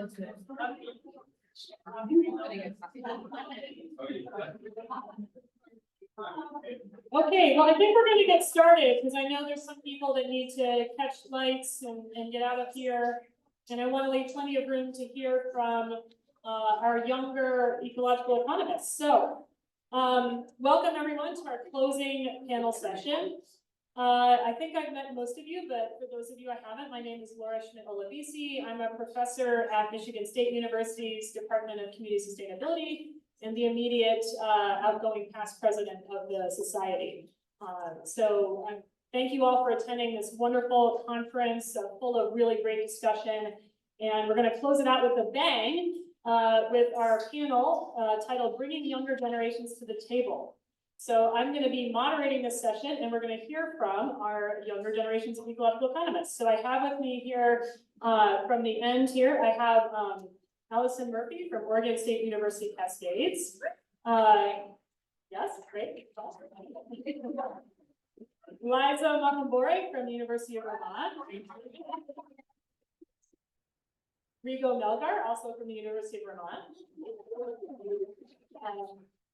Okay, well, I think we're going to get started because I know there's some people that need to catch flights and get out of here. And I want to leave plenty of room to hear from our younger ecological economists. So welcome everyone to our closing panel session. I think I've met most of you, but for those of you I haven't, my name is Laura Schmidt-Olabisi. I'm a professor at Michigan State University's Department of Community Sustainability and the immediate outgoing past president of the society. So thank you all for attending this wonderful conference full of really great discussion. And we're going to close it out with a bang with our panel titled Bringing Younger Generations to the Table. So I'm going to be moderating this session, and we're going to hear from our younger generations of ecological economists. So I have with me here from the end here, I have Allison Murphy from Oregon State University Cascades. Yes, great. Liza Makambore from the University of Vermont. Rigo Melgar, also from the University of Vermont.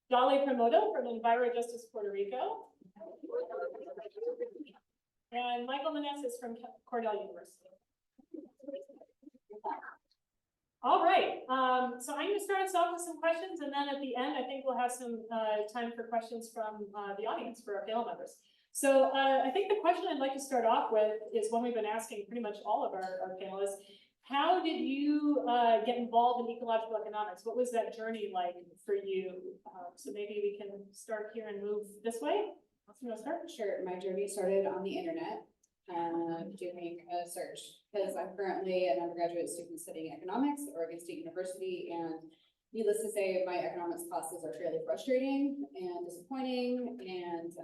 Dolly Premodo from Enviro Justice Puerto Rico. And Michael Meneses from Cornell University. All right, so I'm going to start us off with some questions, and then at the end, I think we'll have some time for questions from the audience for our panel members. So I think the question I'd like to start off with is one we've been asking pretty much all of our panelists. How did you get involved in ecological economics? What was that journey like for you? So maybe we can start here and move this way. You want to start? Sure. My journey started on the internet, doing a search, because I'm currently an undergraduate student studying economics at Oregon State University, and needless to say, my economics classes are fairly frustrating and disappointing, and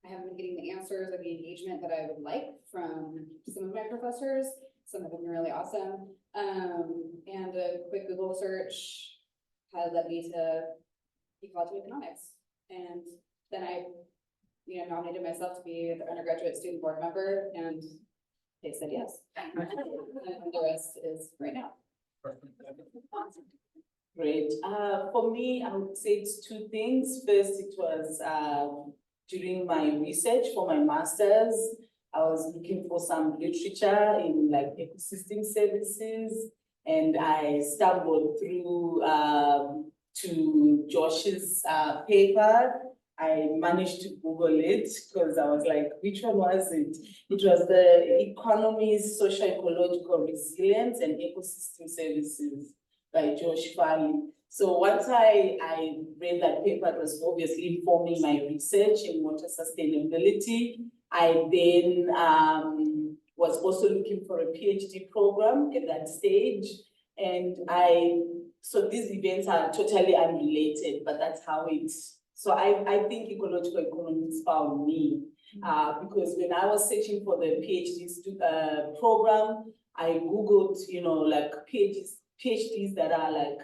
I haven't been getting the answers or the engagement that I would like from some of my professors. Some of them are really awesome. And a quick Google search had led me to ecological economics. And then I, nominated myself to be the undergraduate student board member, and they said yes. And the rest is right now. Great. For me, I would say it's two things. First, it was during my research for my master's. I was looking for some literature in like ecosystem services, and I stumbled through to Josh's paper. I managed to Google it because I was like, which one was it? It was the Economies, Socio-Ecological Resilience and Ecosystem Services by Josh Farley. So once I read that paper, it was obviously informing my research in water sustainability. I then was also looking for a PhD program at that stage. And so these events are totally unrelated, but that's how so I think ecological economics found me because when I was searching for the PhD program, I Googled, like PhDs that are like,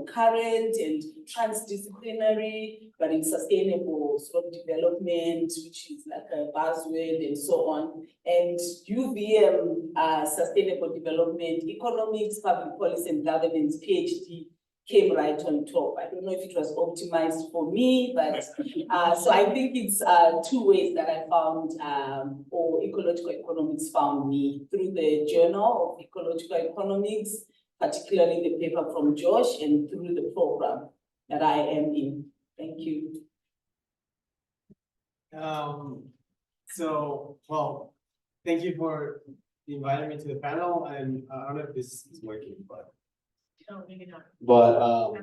current and transdisciplinary, but in sustainable sort of development, which is like a buzzword and so on. And UVM, sustainable development, economics, public policy and governance PhD came right on top. I don't know if it was optimized for me, but so I think it's two ways that I found, or ecological economics found me through the Journal of Ecological Economics, particularly the paper from Josh, and through the program that I am in. Thank you. Well, thank you for inviting me to the panel, and I don't know if this is working, but. No, maybe not. But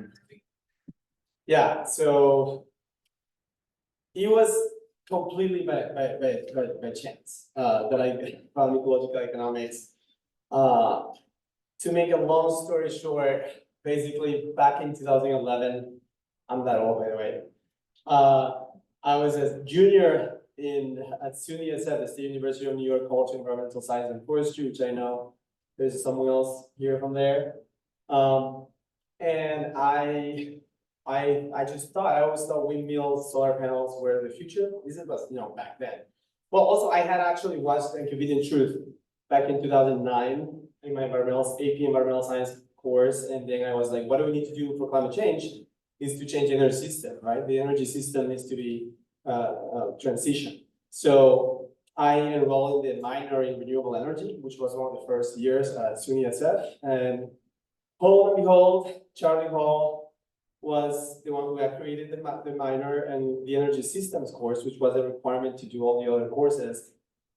yeah, so it was completely by chance that I found ecological economics. To make a long story short, basically back in 2011, I'm that old by the way. I was a junior at SUNY at the State University of New York College of Environmental Science and Forestry, which I know there's someone else here from there. And I just thought, I always thought windmills, solar panels were the future. This was, back then. Well, also I had actually watched Inconvenient Truth back in 2009. in my AP environmental science course, and then I was like, what do we need to do for climate change? Is to change the energy system, right? The energy system needs to be transition. So I enrolled in the minor in renewable energy, which was one of the first years at SUNY SF, and lo and behold, Charlie Hall was the one who had created the minor, and the energy systems course, which was a requirement to do all the other courses,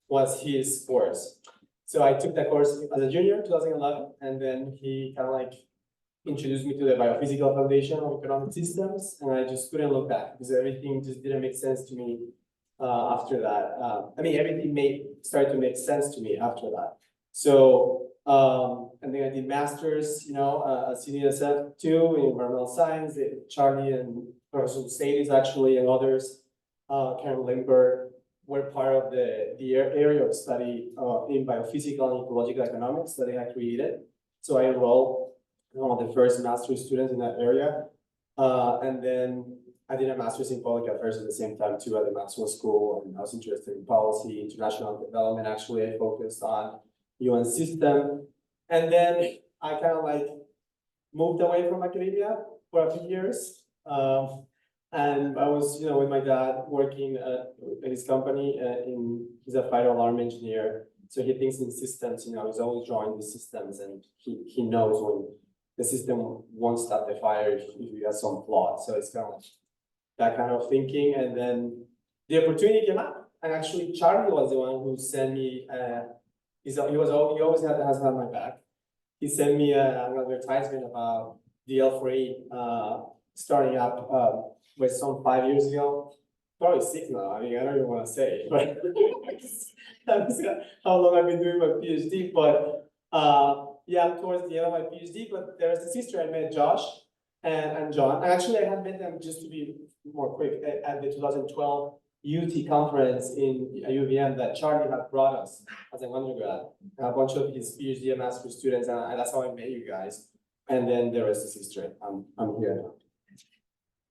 was his course. So I took that course as a junior, 2011, and then he kind of like introduced me to the biophysical foundation of economic systems, and I just couldn't look back because everything just didn't make sense to me after that. I mean, everything started to make sense to me after that. So, and then I did masters, at CDSF too, in environmental science. Charlie and Professor Sadis actually and others, Karen Lindbergh, were part of the area of study in biophysical and ecological economics that I had created. So I enrolled one of the first master's students in that area. And then I did a master's in public affairs at the same time too at the Maxwell School, and I was interested in policy, international development. Actually, I focused on UN system. And then I kind of like moved away from academia for a few years. And I was, with my dad working at his company he's a fire alarm engineer. So he thinks in systems, he's always drawing the systems, and he knows when the system won't stop the fire if you got some flaw. So it's kind of like that kind of thinking. And then the opportunity came up, and actually Charlie was the one who sent me, he always has had my back. He sent me an advertisement about the L4A starting up with some 5 years ago, probably 6 now. I mean, I don't even want to say, but that's how long I've been doing my PhD. But yeah, I'm towards the end of my PhD. But there's a sister I met, Josh and John. And actually, I had met them, just to be more quick, at the 2012 UT conference in UVM that Charlie had brought us as an undergrad. A bunch of his PhD and master students, and that's how I met you guys. And then the rest is history. I'm here now.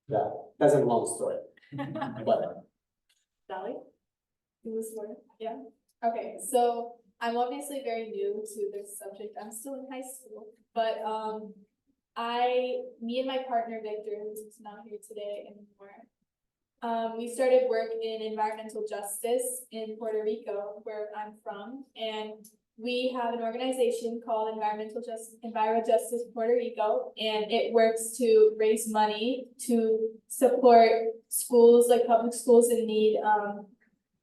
Yeah, that's a long story. But Sally? Yeah, okay, so I'm obviously very new to this subject. I'm still in high school, but me and my partner Victor, who's not here today anymore, we started work in environmental justice in Puerto Rico, where I'm from, and we have an organization called Enviro Justice Puerto Rico, and it works to raise money to support schools, like public schools in need,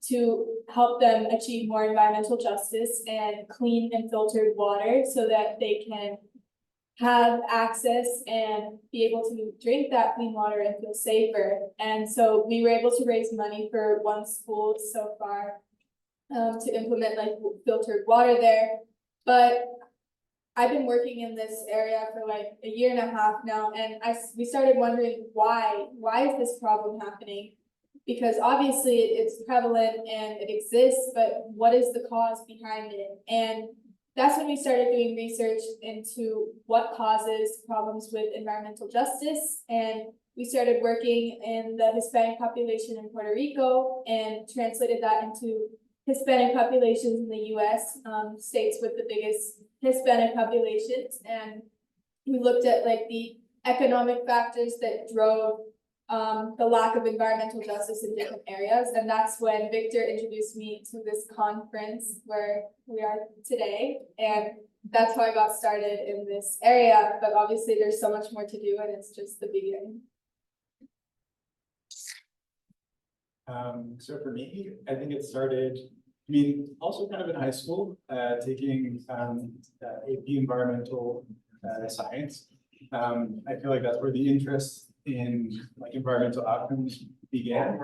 to help them achieve more environmental justice and clean and filtered water so that they can have access and be able to drink that clean water and feel safer. And so we were able to raise money for one school so far to implement like filtered water there. But I've been working in this area for like 1.5 years now, and we started wondering why is this problem happening? Because obviously it's prevalent and it exists, but what is the cause behind it? And that's when we started doing research into what causes problems with environmental justice. And we started working in the Hispanic population in Puerto Rico and translated that into Hispanic populations in the US, states with the biggest Hispanic populations. And we looked at like the economic factors that drove the lack of environmental justice in different areas. And that's when Victor introduced me to this conference where we are today. And that's how I got started in this area. But obviously there's so much more to do, and it's just the beginning. So for me, I think it started, also kind of in high school, taking AP environmental science. I feel like that's where the interest in like environmental outcomes began.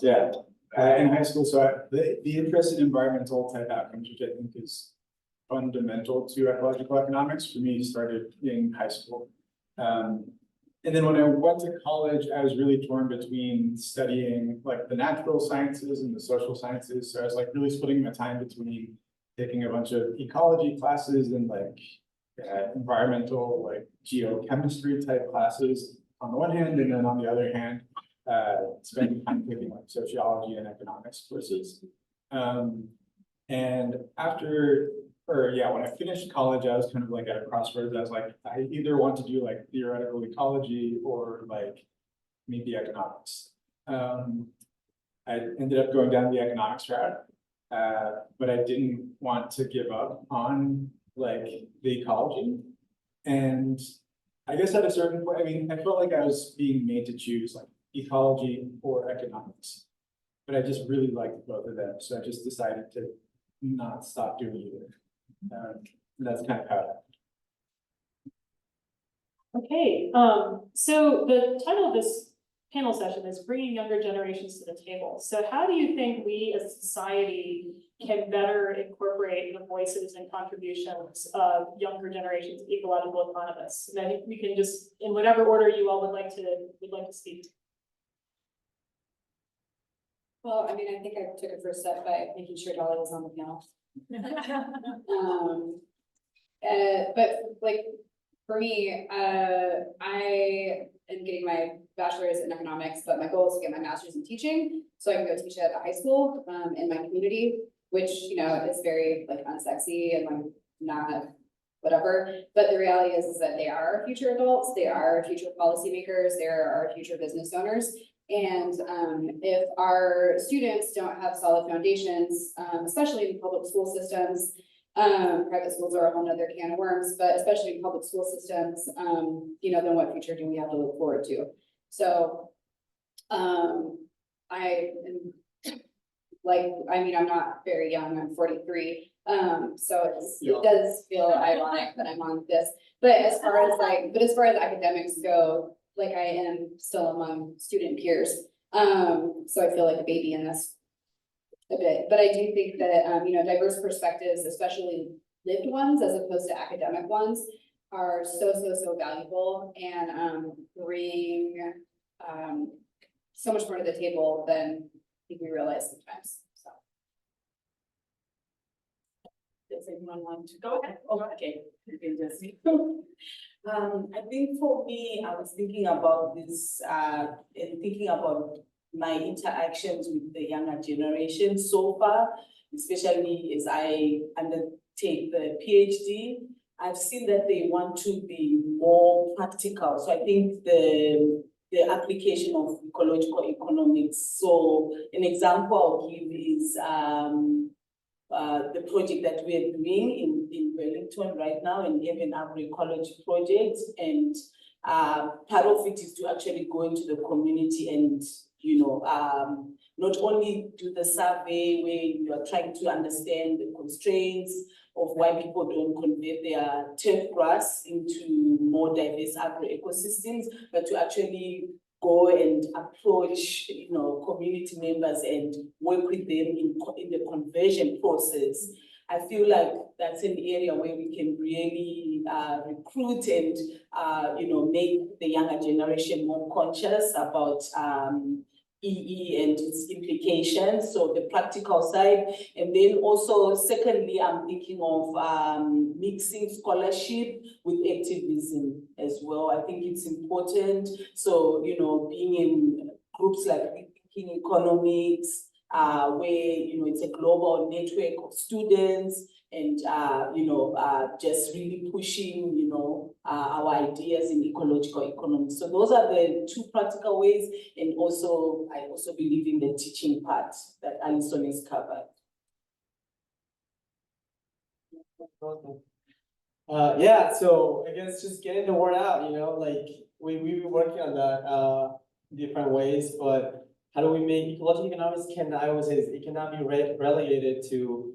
Yeah, in high school. So the interest in environmental type outcomes, which I think is fundamental to ecological economics, for me started in high school. And then when I went to college, I was really torn between studying like the natural sciences and the social sciences. So I was like really splitting my time between taking a bunch of ecology classes and like environmental, like geochemistry type classes on the one hand, and then on the other hand, spending time taking like sociology and economics courses. And after when I finished college, I was kind of like at a crossroads. I was like, I either want to do like theoretical ecology or like maybe economics. I ended up going down the economics route, but I didn't want to give up on like the ecology. And I guess at a certain point, I mean, I felt like I was being made to choose like ecology or economics. But I just really liked both of them, so I just decided to not stop doing either. And that's kind of how it happened. Okay, so the title of this panel session is Bringing Younger Generations to the Table. So how do you think we as a society can better incorporate the voices and contributions of younger generations of ecological economists? And I think we can just, in whatever order you all would like to speak. Well, I mean, I think I took a first step by making sure Dolly was on the panel. But like, for me, I am getting my bachelor's in economics, but my goal is to get my master's in teaching. So I can go teach at a high school, in my community, which, you know, is very like unsexy and like not whatever. But the reality is that they are our future adults, they are our future policymakers, they are our future business owners. And if our students don't have solid foundations, especially in public school systems, private schools are a whole nother can of worms, but especially in public school systems, you know, then what future do we have to look forward to? So, I am like, I mean, I'm not very young, I'm 43. So it does feel ironic that I'm on this, but as far as academics go, like I am still among student peers. So I feel like a baby in this a bit, but I do think that, you know, diverse perspectives, especially lived ones as opposed to academic ones, are so valuable and bring so much more to the table than I think we realize sometimes. So. Does anyone want to go ahead? Oh, okay, you can just. I think for me, I was thinking about this, and thinking about my interactions with the younger generation so far, especially as I undertake the PhD. I've seen that they want to be more practical. So I think the application of ecological economics. So an example I'll give is the project that we're doing in Wellington right now, in Urban Agroecology project. And part of it is to actually go into the community and, you know, not only do the survey where you are trying to understand the constraints of why people don't convert their turf grass into more diverse agro ecosystems, but to actually go and approach, you know, community members and work with them in the conversion process. I feel like that's an area where we can really recruit and, you know, make the younger generation more conscious about EE and its implications, so the practical side. And then also, secondly, I'm thinking of mixing scholarship with activism as well. I think it's important. So, you know, being in groups like Rethinking Economics, where, you know, it's a global network of students and, you know, just really pushing, you know, our ideas in ecological economics. So those are the two practical ways. And also, I also believe in the teaching part that Alison has covered. Yeah, so I guess just getting the word out, you know, like we've been working on that different ways, but how do we make ecological economics I always say it cannot be relegated to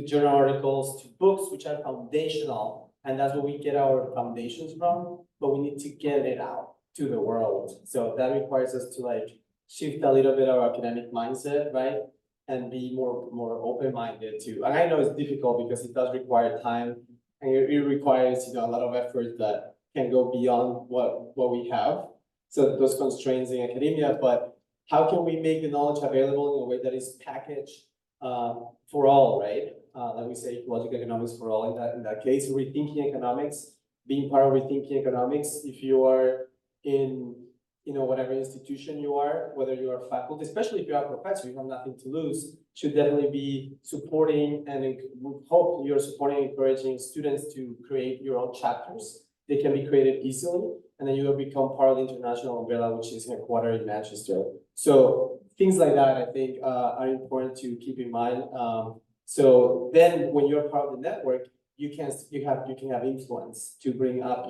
journal articles, to books, which are foundational, and that's where we get our foundations from, but we need to get it out to the world. So that requires us to like shift a little bit our academic mindset, right? And be more open-minded to, and I know it's difficult because it does require time, and it requires, you know, a lot of effort that can go beyond what we have. So those constraints in academia, but how can we make the knowledge available in a way that is packaged for all, right? Like we say, ecological economics for all. In that case, rethinking economics, being part of rethinking economics. If you are in whatever institution you are, whether you are faculty, especially if you are a professor, you have nothing to lose, should definitely be supporting and hope you're supporting, encouraging students to create your own chapters. They can be created easily, and then you will become part of the international umbrella, which is headquartered in Manchester. So things like that, I think, are important to keep in mind. So then when you're part of the network, you can have influence to bring up,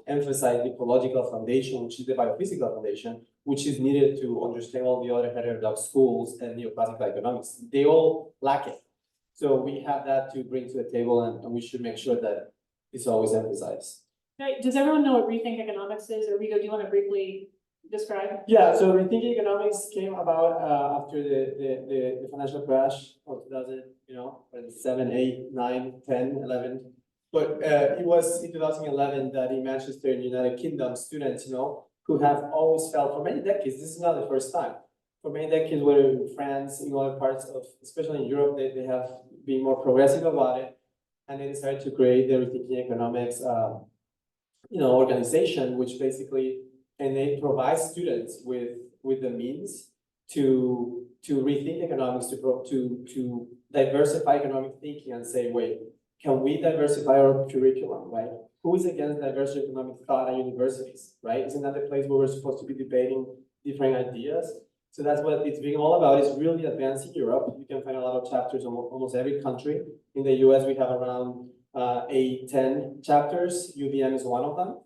emphasize the ecological foundation, which is the biophysical foundation, which is needed to understand all the other heterodox schools and neoclassical economics. They all lack it. So we have that to bring to the table, and we should make sure that it's always emphasized. Right, does everyone know what Rethink Economics is, or Rigo, do you want to briefly describe? Yeah, so Rethinking Economics came about after the financial crash of 2000, 7, 8, 9, 10, 11. But it was in 2011 that in Manchester, in the United Kingdom, students, who have always felt for many decades, this is not the first time. For many decades, whether in France, in other parts of, especially in Europe, they have been more progressive about it. And they decided to create the Rethinking Economics organization, which basically, and they provide students with the means to rethink economics, to diversify economic thinking and say, wait, can we diversify our curriculum, right? Who is against diverse economic thought at universities, right? Isn't that the place where we're supposed to be debating different ideas? So that's what it's being all about. It's really advancing Europe. You can find a lot of chapters in almost every country. In the US, we have around 8-10 chapters. UVM is one of them.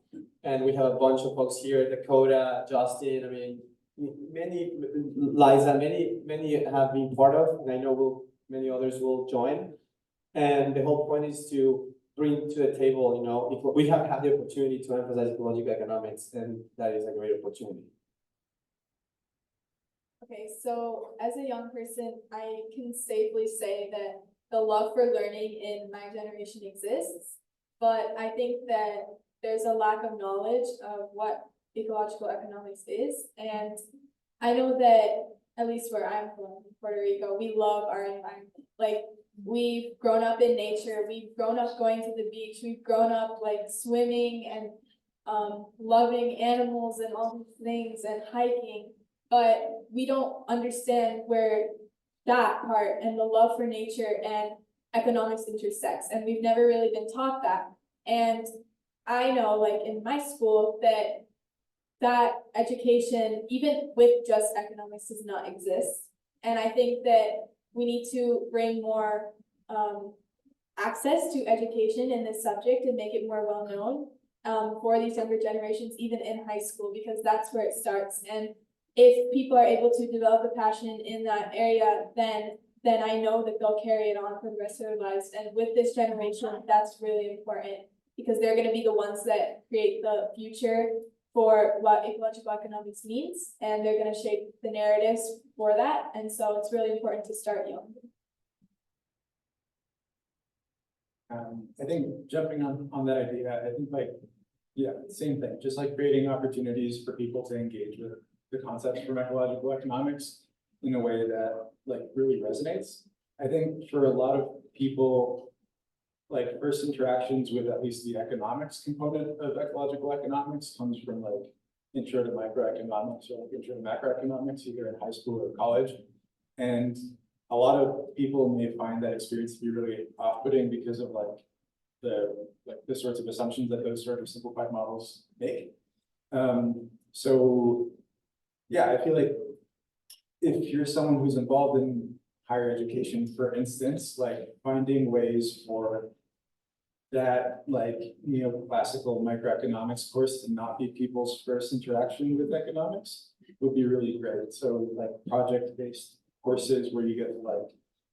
And we have a bunch of folks here, Dakota, Justin, many, Liza, many have been part of, and I know many others will join. And the whole point is to bring to the table, if we have had the opportunity to emphasize ecological economics, and that is a great opportunity. Okay, so as a young person, I can safely say that the love for learning in my generation exists, but I think that there's a lack of knowledge of what ecological economics is. And I know that, at least where I'm from, Puerto Rico, we love our environment. Like, we've grown up in nature, we've grown up going to the beach, we've grown up like swimming and loving animals and all these things and hiking, but we don't understand where that part and the love for nature and economics intersects, and we've never really been taught that. And I know, like in my school, that education, even with just economics, does not exist. And I think that we need to bring more access to education in this subject and make it more well known for these younger generations, even in high school, because that's where it starts. And if people are able to develop a passion in that area, then I know that they'll carry it on for the rest of their lives. And with this generation, that's really important, because they're going to be the ones that create the future for what ecological economics means, and they're going to shape the narratives for that. And so it's really important to start young. I think jumping on that idea, I think same thing, just like creating opportunities for people to engage with the concepts from ecological economics in a way that really resonates. I think for a lot of people, first interactions with at least the economics component of ecological economics comes from intro to microeconomics or intro to macroeconomics, either in high school or college. And a lot of people may find that experience to be really off-putting because of the sorts of assumptions that those sort of simplified models make. So yeah, I feel like if you're someone who's involved in higher education, for instance, finding ways for that neoclassical microeconomics course to not be people's first interaction with economics would be really great. So project-based courses where you get to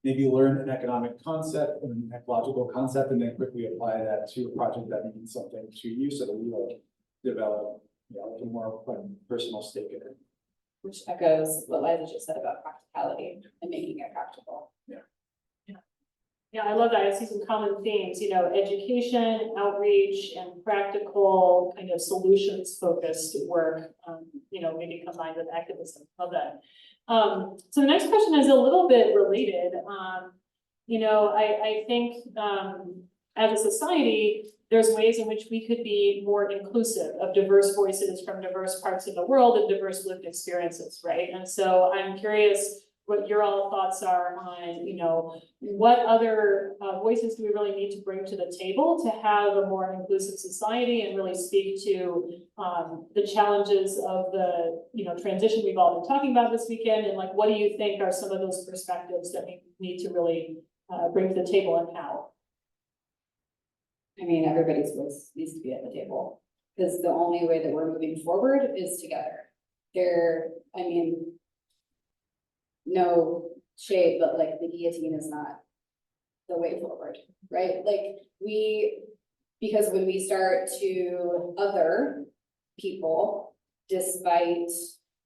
maybe learn an economic concept and an ecological concept, and then quickly apply that to a project that means something to you, so that you develop a more personal stake in it. Which echoes what Liza just said about practicality and making it practical. Yeah, I love that. I see some common themes, education, outreach, and practical kind of solutions focused work, maybe combined with activism. Love that. So the next question is a little bit related. I think as a society, there's ways in which we could be more inclusive of diverse voices from diverse parts of the world and diverse lived experiences, right? And so I'm curious what your all thoughts are on, what other voices do we really need to bring to the table to have a more inclusive society and really speak to the challenges of the, transition we've all been talking about this weekend, and like, what do you think are some of those perspectives that we need to really bring to the table, and how? I mean, everybody's voice needs to be at the table, because the only way that we're moving forward is together. No shade, but like the guillotine is not the way forward, right? Because when we start to other people, despite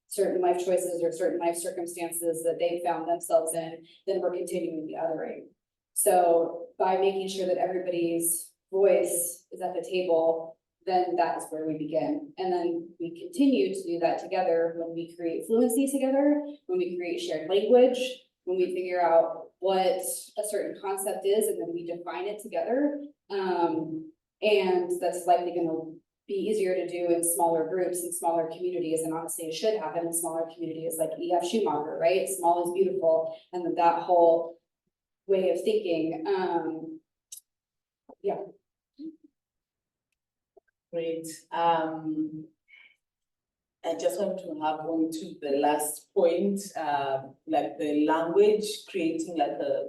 certain life choices or certain life circumstances that they found themselves in, then we're continuing the othering. So by making sure that everybody's voice is at the table, then that is where we begin. And then we continue to do that together when we create fluency together, when we create shared language, when we figure out what a certain concept is, and then we define it together. And that's likely going to be easier to do in smaller groups and smaller communities. And honestly, it should happen in smaller communities like E.F. Schumacher, right? Small is beautiful. And then that whole way of thinking, yeah. Great. I just want to have on to the last point, like the language, creating like a,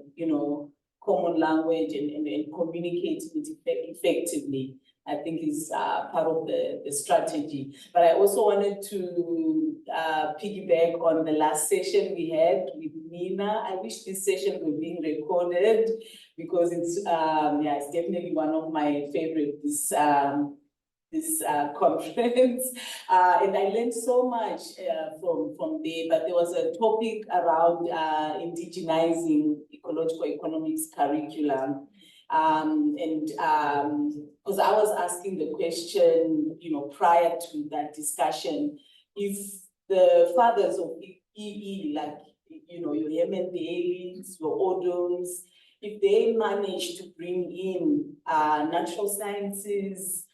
common language and communicating it effectively, I think is part of the strategy. But I also wanted to piggyback on the last session we had with Nina. I wish this session were being recorded, because it's it's definitely one of my favorite this conference, and I learned so much from there. But there was a topic around indigenizing ecological economics curriculum, because I was asking the question, prior to that discussion, if the fathers of EE, like your Yemen Dailies, your Odoms, if they manage to bring in natural sciences,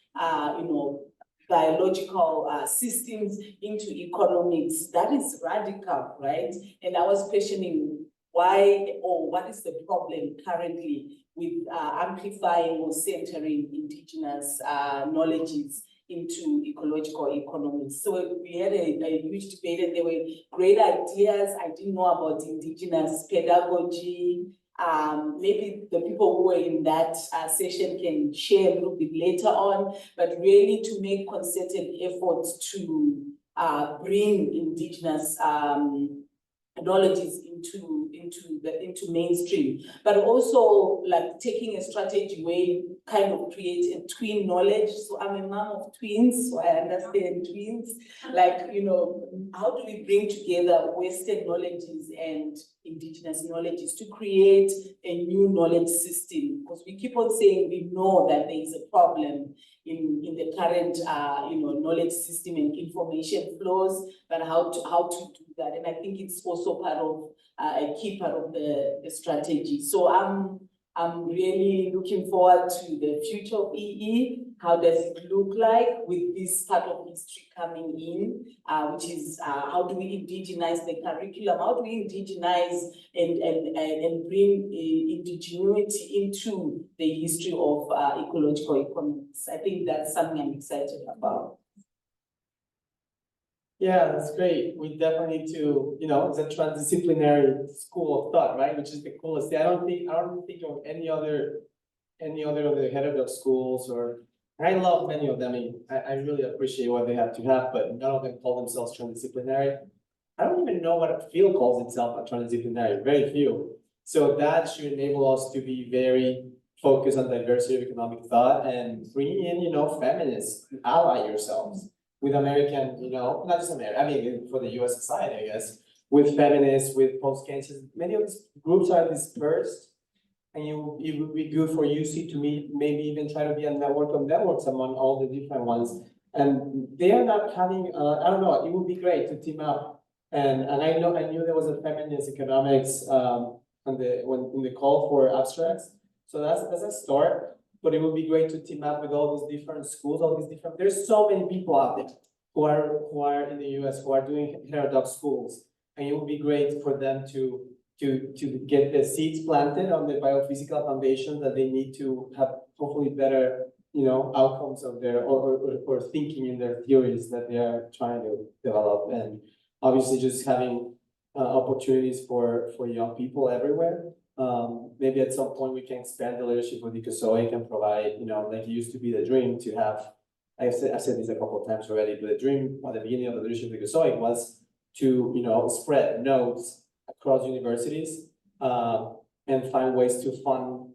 biological systems into economics, that is radical, right? And I was questioning why, or what is the problem currently with amplifying or centering indigenous knowledges into ecological economics. So we had a huge debate, and there were great ideas. I didn't know about indigenous pedagogy. Maybe the people who were in that session can share a little bit later on, but really to make concerted efforts to bring indigenous knowledges into mainstream, but also like taking a strategy where you kind of create a twin knowledge. So I'm a mom of twins, so I understand twins. Like, how do we bring together Western knowledges and indigenous knowledges to create a new knowledge system? Because we keep on saying we know that there is a problem in the current knowledge system and information flows, but how to do that. And I think it's also part of a key part of the strategy. So I'm really looking forward to the future of EE. How does it look like with this part of history coming in, which is how do we indigenize the curriculum? How do we indigenize and bring indigenuity into the history of ecological economics? I think that's something I'm excited about. Yeah, that's great. We definitely need to, it's a transdisciplinary school of thought, right? Which is the coolest thing. I don't think of any other of the head of those schools, or I love many of them. I really appreciate what they have to have, but none of them call themselves transdisciplinary. I don't even know what a field calls itself a transdisciplinary, very few. So that should enable us to be very focused on diversity of economic thought and bringing in, feminists, ally yourselves with American, not just American, I mean, for the US society, I guess, with feminists, with post-cancers. Many of these groups are dispersed, and it would be good for UC to meet, maybe even try to be a network of networks among all the different ones. And they are not having, I don't know, it would be great to team up. And I knew there was a feminist economics in the call for abstracts. So that's a start. but it would be great to team up with all these different schools, all these different, there's so many people out there who are in the US, who are doing heterodox schools. And it would be great for them to get the seeds planted on the biophysical foundation that they need to have hopefully better, outcomes of their, or thinking in their theories that they are trying to develop. And obviously just having opportunities for young people everywhere. Maybe at some point we can expand the leadership of Ecosoic and provide, like it used to be the dream to have, I said this a couple of times already, but the dream at the beginning of the leadership of Ecosoic was to, spread nodes across universities, and find ways to fund,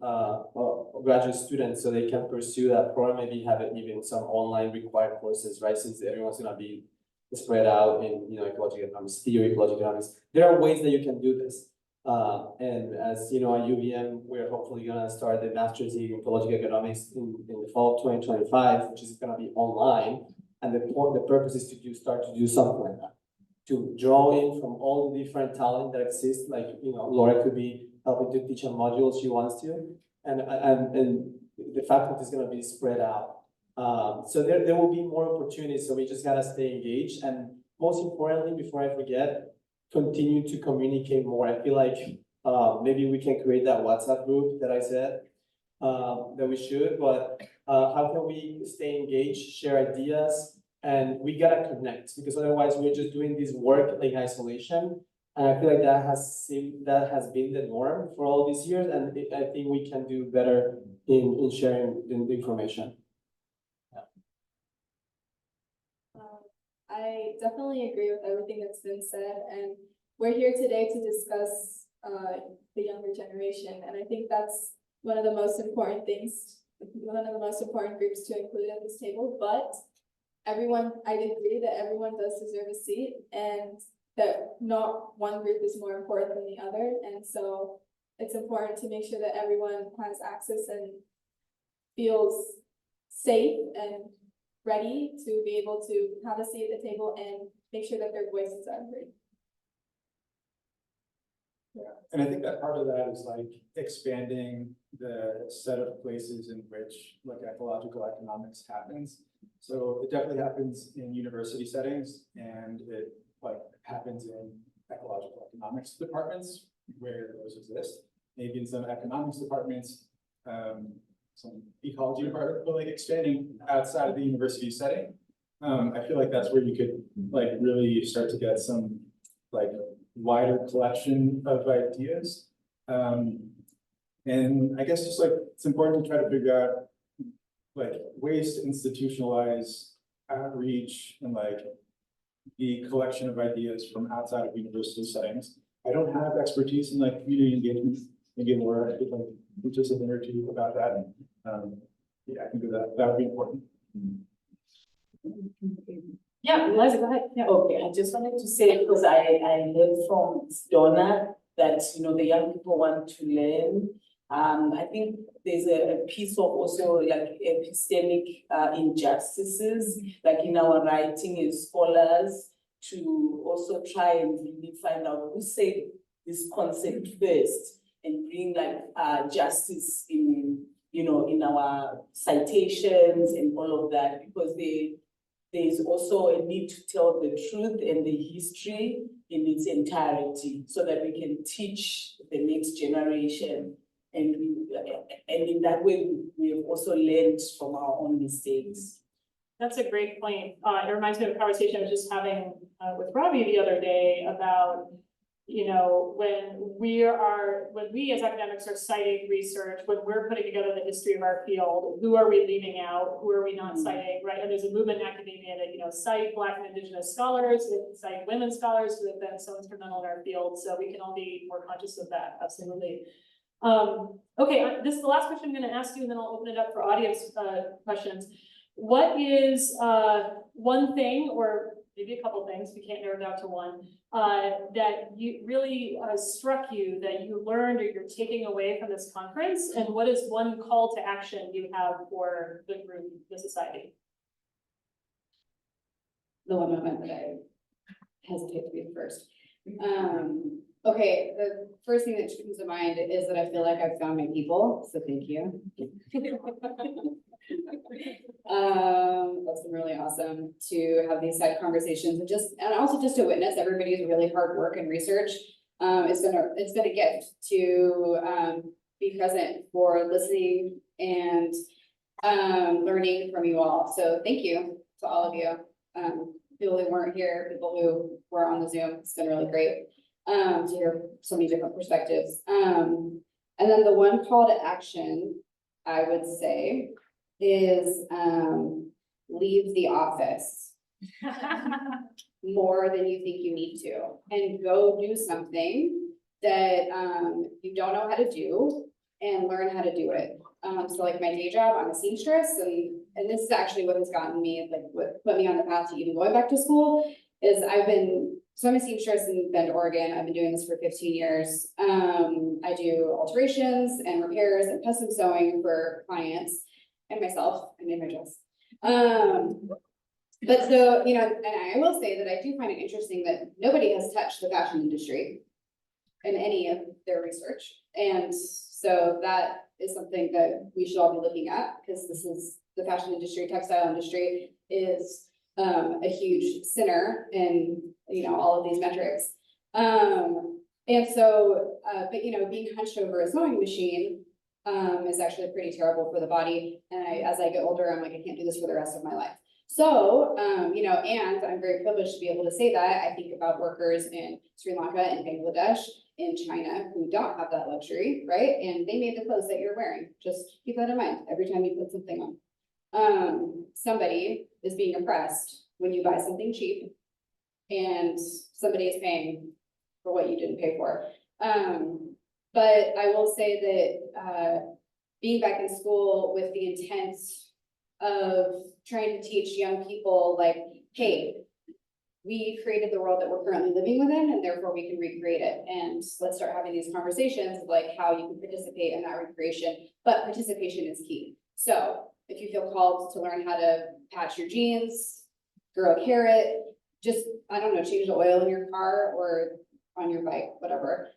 graduate students so they can pursue that program, maybe have even some online required courses, right? Since everyone's gonna be spread out in, ecological economics, theory, ecological economics. There are ways that you can do this. And as you know, at UVM, we're hopefully gonna start the master's in ecological economics in the fall of 2025, which is gonna be online. And the purpose is to start to do something like that, to draw in from all the different talent that exists. Like, Laura could be helping to teach a module she wants to, and the faculty is gonna be spread out. So there will be more opportunities, so we just gotta stay engaged, and most importantly, before I forget, continue to communicate more. I feel like maybe we can create that WhatsApp group that I said that we should, but how can we stay engaged, share ideas, and we gotta connect, because otherwise we're just doing this work in isolation. And I feel like that has been the norm for all these years, and I think we can do better in sharing the information. I definitely agree with everything that's been said, and we're here today to discuss the younger generation, and I think that's one of the most important things, one of the most important groups to include at this table. But I agree that everyone does deserve a seat, and that not one group is more important than the other, and so it's important to make sure that everyone has access and feels safe and ready to be able to have a seat at the table and make sure that their voices are heard. Yeah, and I think that part of that is like expanding the set of places in which like ecological economics happens. So it definitely happens in university settings, and it like happens in ecological economics departments where those exist. Maybe in some economics departments, some ecology department, but like expanding outside of the university setting. I feel like that's where you could like really start to get some like wider collection of ideas. And I guess just like it's important to try to figure out like ways to institutionalize outreach and like the collection of ideas from outside of university settings. I don't have expertise in like community engagement. Maybe Laura could like teach us a thing or two about that. Yeah, I can do that. That would be important. Yeah, Liza, go ahead. Yeah. Okay, I just wanted to say, because I heard from Donna that, the young people want to learn. I think there's a piece of also like epistemic injustices, like in our writing as scholars, to also try and really find out who said this concept first, and bring like justice in, in our citations and all of that, because there's also a need to tell the truth and the history in its entirety, so that we can teach the next generation. And in that way, we have also learned from our own mistakes. That's a great point. It reminds me of a conversation I was just having with Robbie the other day about, when we as academics are citing research, when we're putting together the history of our field, who are we leaving out? Who are we not citing, right? And there's a movement in academia that, cite Black and Indigenous scholars, that cite women scholars who have been so instrumental in our field. So we can all be more conscious of that, absolutely. Okay, this is the last question I'm going to ask you, and then I'll open it up for audience questions. What is one thing, or maybe a couple things, we can't narrow it down to one, that you really struck you, that you learned or you're taking away from this conference? And what is one call to action you have for the group, the society? The one moment that I hesitate to be the first. Okay, the first thing that comes to mind is that I feel like I've found my people, so thank you. That's been really awesome to have these side conversations and also just to witness everybody's really hard work and research. It's been a gift to be present for listening and learning from you all. So thank you to all of you. People who weren't here, people who were on the Zoom, it's been really great to hear so many different perspectives. And then the one call to action, I would say, is leave the office more than you think you need to, and go do something that you don't know how to do and learn how to do it. So like my day job, I'm a seamstress, and this is actually what has gotten me, like what put me on the path to even going back to school, is I'm a seamstress in Bend, Oregon. I've been doing this for 15 years. I do alterations and repairs and custom sewing for clients and myself. I made my dress. But so, you know, and I will say that I do find it interesting that nobody has touched the fashion industry in any of their research. And so that is something that we should all be looking at, because this is the fashion industry, textile industry is a huge sinner in, you know, all of these metrics. And so, but you know, being hunched over a sewing machine is actually pretty terrible for the body. And as I get older, I'm like, I can't do this for the rest of my life. So, you know, and I'm very privileged to be able to say that. I think about workers in Sri Lanka and Bangladesh, in China, who don't have that luxury, right? And they made the clothes that you're wearing. Just keep that in mind every time you put something on. Somebody is being oppressed when you buy something cheap, and somebody is paying for what you didn't pay for. But I will say that being back in school with the intent of trying to teach young people, like, hey, we created the world that we're currently living within, and therefore we can recreate it. And let's start having these conversations of like how you can participate in that recreation, but participation is key. So if you feel called to learn how to patch your jeans, grow a carrot, just, I don't know, change the oil in your car or on your bike, whatever.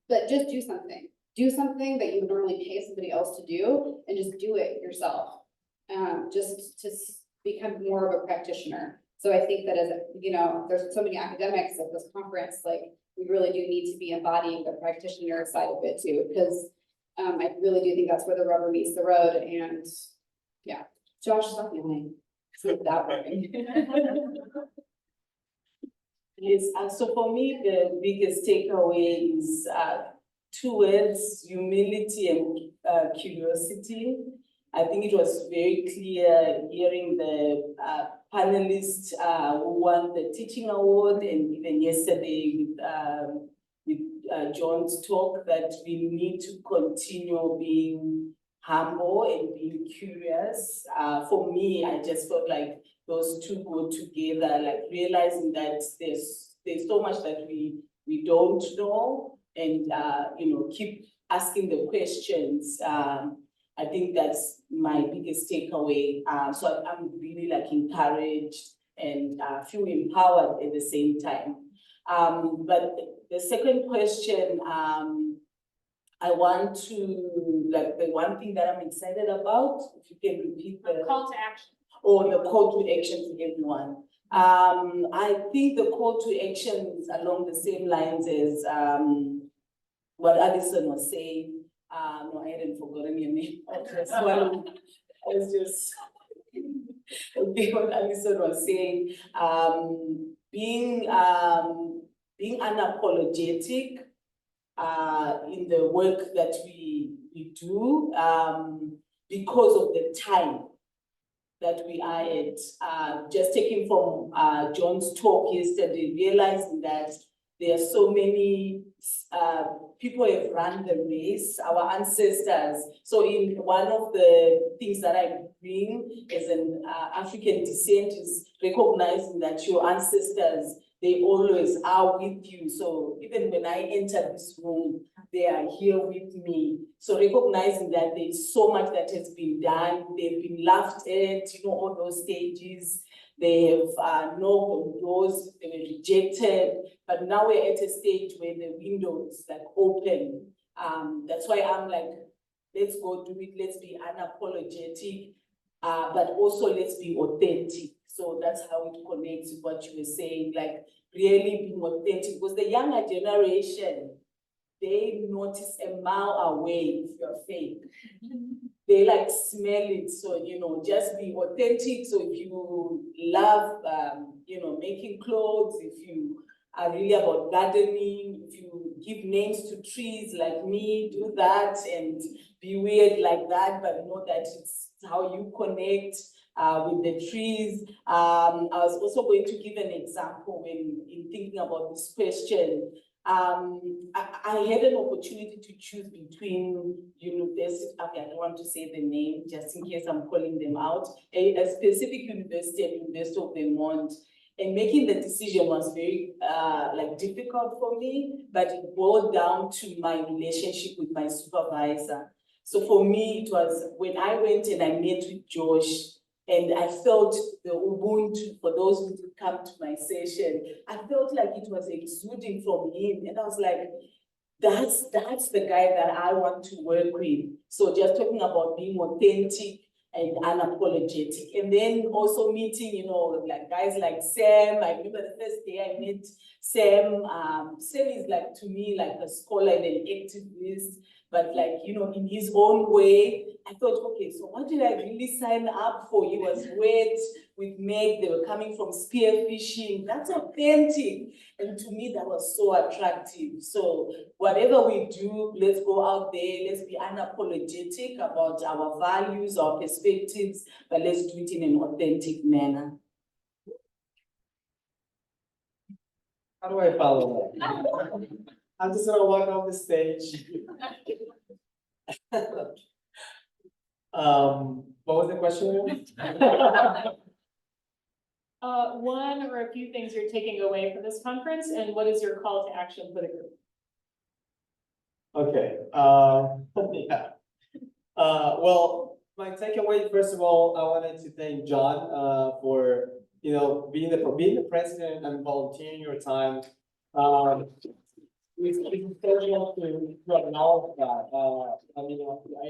But just do something. Do something that you would normally pay somebody else to do, and just do it yourself. Just to become more of a practitioner. So I think that as, you know, there's so many academics at this conference, like we really do need to be embodying the practitioner side of it too, because I really do think that's where the rubber meets the road. And yeah, Josh, stop yelling. It's not that working. Yes, so for me, the biggest takeaway is two words: humility and curiosity. I think it was very clear hearing the panelists who won the teaching award, and even yesterday with John's talk, that we need to continue being humble and being curious. For me, I just felt like those two go together, like realizing that there's so much that we don't know, and you know, keep asking the questions. I think that's my biggest takeaway. So I'm really like encouraged and feel empowered at the same time. But the second question, I want to, like, the one thing that I'm excited about, if you can repeat the Call to action. or the call to action to everyone. I think the call to action is along the same lines as what Alison was saying. No, I hadn't forgotten your name. I was just what Alison was saying. Being unapologetic in the work that we do, because of the time that we are at. Just taking from John's talk yesterday, realizing that there are so many people have run the race, our ancestors. So in one of the things that I bring as an African descent is recognizing that your ancestors, they always are with you. So even when I enter this room, they are here with me. So recognizing that there's so much that has been done, they've been laughed at, you know, all those stages. They have no doors, they were rejected, but now we're at a stage where the window is like open. That's why I'm like, let's go do it, let's be unapologetic, but also let's be authentic. So that's how it connects with what you were saying, like really being authentic, because the younger generation, they notice a mile away if you're fake. They like smell it, so just be authentic. So if you love making clothes, if you are really about gardening, if you give names to trees like me, do that and be weird like that, but know that it's how you connect with the trees. I was also going to give an example when in thinking about this question. I had an opportunity to choose between university, okay, I don't want to say the name just in case I'm calling them out, a specific university at University of Vermont, and making the decision was very difficult for me, but it boiled down to my relationship with my supervisor. So for me, it was when I went and I met with Josh, and I felt the Ubuntu, for those who did come to my session, I felt like it was exuding from him. And I was like, that's the guy that I want to work with. So just talking about being authentic and unapologetic. And then also meeting, like guys like Sam. I remember the first day I met Sam. Sam is like, to me, like a scholar and an activist, but like, in his own way. I thought, okay, so what did I really sign up for? He was wet with Meg, they were coming from spearfishing. That's authentic. And to me, that was so attractive. So whatever we do, let's go out there, let's be unapologetic about our values, our perspectives, but let's do it in an authentic manner. How do I follow that? I'm just gonna walk off the stage. What was the question? One or a few things you're taking away from this conference, and what is your call to action for the group? Okay, yeah. Well, my takeaway, first of all, I wanted to thank John, for, being the president and volunteering your time. It's essential to acknowledge that. I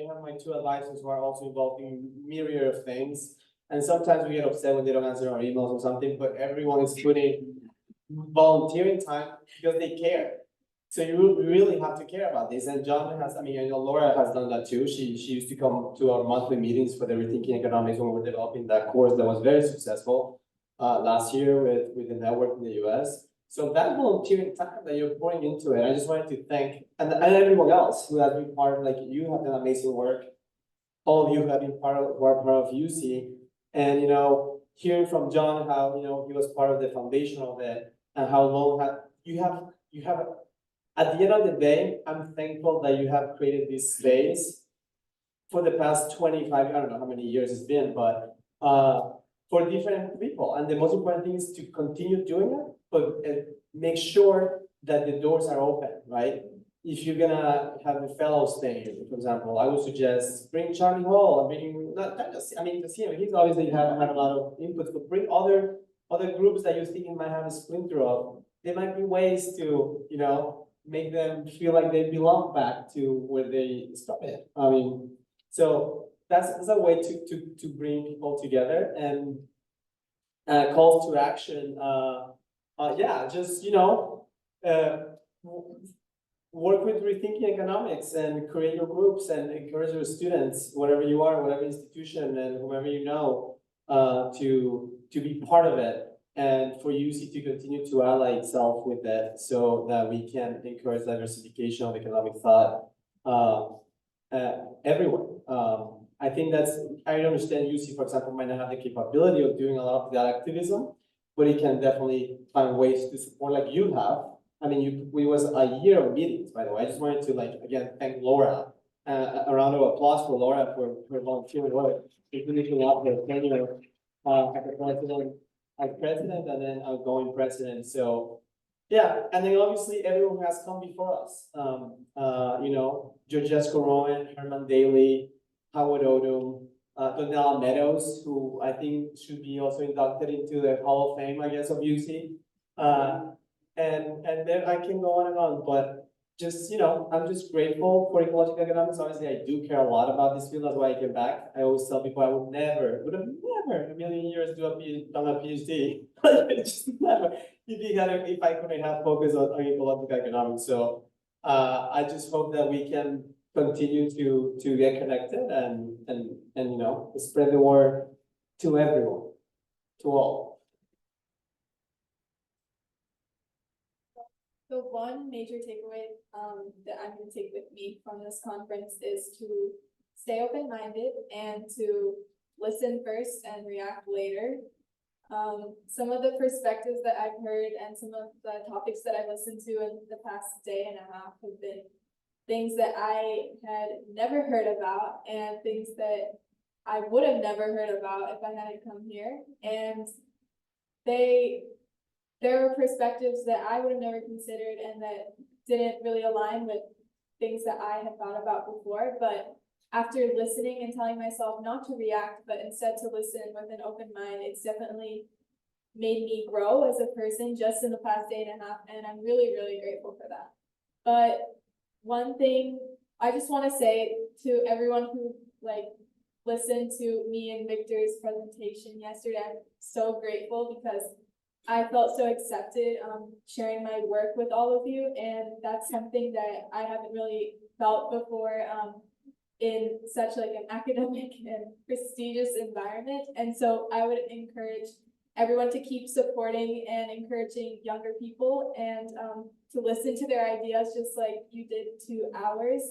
have my two advisors who are also involved in myriad of things. And sometimes we get upset when they don't answer our emails or something, but everyone is putting volunteering time because they care. So you really have to care about this. And John has, I know Laura has done that too. She used to come to our monthly meetings for the Rethinking Economics when we were developing that course that was very successful last year with the network in the US. So that volunteering time that you're pouring into it, I just wanted to thank, and everyone else who has been part of, like, you have done amazing work. All of you have been part of UC, and hearing from John how he was part of the foundation of it, and how long you have. At the end of the day, I'm thankful that you have created this space for the past 25, I don't know how many years it's been, but for different people. And the most important thing is to continue doing it, but make sure that the doors are open, right? If you're gonna have the fellows stay, for example, I would suggest bring Charlie Hall, not just, he's obviously had a lot of input, but bring other groups that you think you might have a splinter of. There might be ways to, make them feel like they belong back to where they started. So that's a way to bring people together. And calls to action. Just work with Rethinking Economics and create your groups and encourage your students, whatever you are, whatever institution, and whomever to be part of it. And for UC to continue to ally itself with it so that we can encourage diversification of economic thought everywhere. I think I understand UC, for example, might not have the capability of doing a lot of that activism, but it can definitely find ways to support like you have. We was a year of meetings, by the way. I just wanted to again, thank Laura. A round of applause for Laura for her volunteering work. She's finishing up her tenure as president and then outgoing president. So yeah, and then obviously everyone who has come before us. Georgesco Rowan, Herman Daly, Howard Odom, Donella Meadows, who I think should be also inducted into the Hall of Fame, I guess, of UC. And then I can go on and on, but just, I'm just grateful for ecological economics. Obviously, I do care a lot about this field. That's why I came back. I always tell people I would have never in a million years done a PhD. Just never. If I couldn't have focused on ecological economics. So I just hope that we can continue to get connected and spread the word to everyone, to all. The one major takeaway that I'm gonna take with me from this conference is to stay open-minded and to listen first and react later. Some of the perspectives that I've heard and some of the topics that I've listened to in the past day and a half have been things that I had never heard about and things that I would have never heard about if I hadn't come here. And there were perspectives that I would have never considered and that didn't really align with things that I had thought about before. But after listening and telling myself not to react, but instead to listen with an open mind, it's definitely made me grow as a person just in the past day and a half. And I'm really, really grateful for that. But one thing I just want to say to everyone who listened to me and Victor's presentation yesterday, I'm so grateful because I felt so accepted sharing my work with all of you, and that's something that I haven't really felt before in such an academic and prestigious environment. And so I would encourage everyone to keep supporting and encouraging younger people and to listen to their ideas just like you did to ours,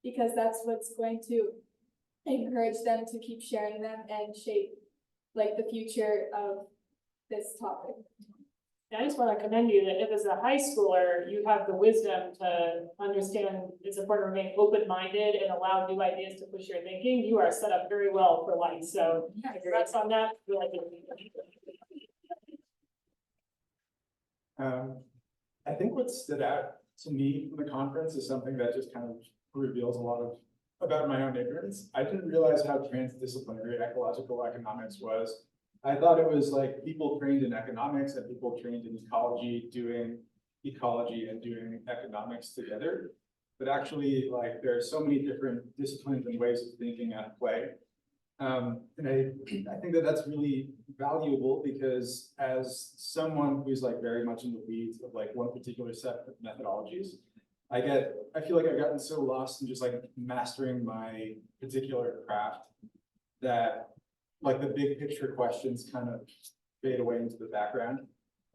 because that's what's going to encourage them to keep sharing them and shape the future of this topic. I just want to commend you that if as a high schooler, you have the wisdom to understand it's important to remain open-minded and allow new ideas to push your thinking. You are set up very well for life. So congrats on that. I think what stood out to me from the conference is something that just kind of reveals a lot about my own ignorance. I didn't realize how transdisciplinary ecological economics was. I thought it was people trained in economics and people trained in ecology doing ecology and doing economics together. But actually, there are so many different disciplines and ways of thinking at play. And I think that that's really valuable because as someone who's very much in the weeds of one particular set of methodologies, I feel like I've gotten so lost in just mastering my particular craft that the big picture questions kind of fade away into the background.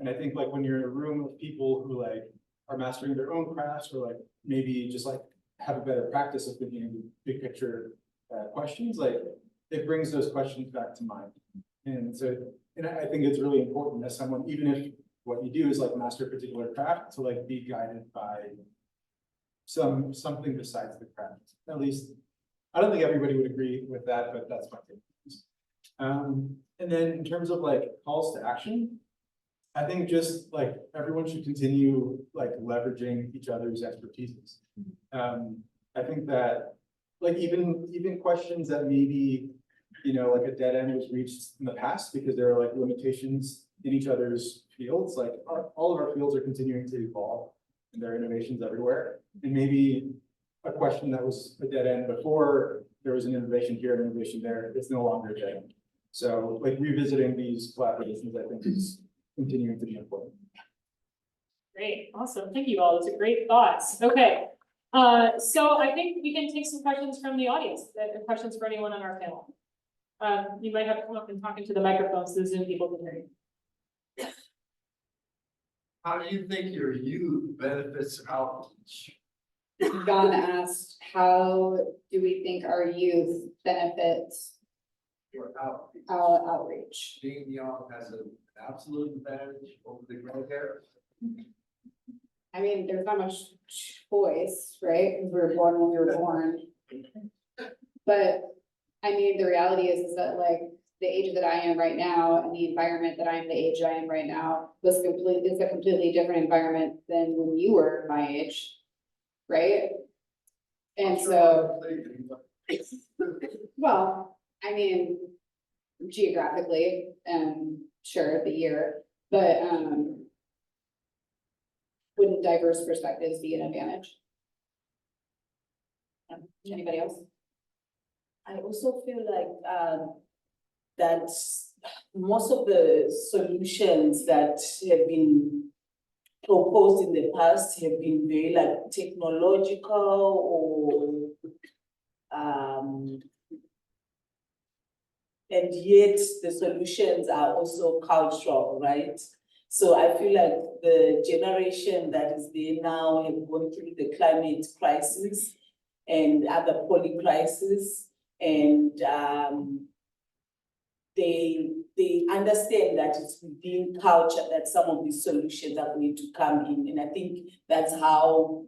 And I think when you're in a room with people who are mastering their own crafts or maybe just have a better practice of thinking in big picture questions, it brings those questions back to mind. And so, I think it's really important as someone, even if what you do is master a particular craft, to be guided by something besides the craft. At least, I don't think everybody would agree with that, but that's my take. And then in terms of calls to action, I think just everyone should continue leveraging each other's expertise. I think that even questions that maybe a dead end was reached in the past because there are limitations in each other's fields. All of our fields are continuing to evolve and there are innovations everywhere. And maybe a question that was a dead end before there was an innovation here and innovation there, it's no longer a dead end. So revisiting these collaborations, I think is continuing to be important. Great, awesome. Thank you all. Those are great thoughts. Okay. So I think we can take some questions from the audience, questions for anyone on our panel. You might have to come up and talk into the microphone so the Zoom people can hear you. How do you think your youth benefits outreach? John asked, how do we think our youth benefits Your outreach. our outreach? Being young has an absolute advantage over the gray hair. I mean, there's not much choice, right? Because we were born when we were born. But I mean, the reality is that the age that I am right now and the environment that I'm the age I am right now is a completely different environment than when you were my age, right? And so, well, I mean, geographically, sure, the year, but, wouldn't diverse perspectives be an advantage? Anybody else? I also feel like, that most of the solutions that have been proposed in the past have been very like technological or, and yet the solutions are also cultural, right? So I feel like the generation that is there now have gone through the climate crisis and other poly crisis, and they understand that it's within culture that some of these solutions are going to come in, and I think that's how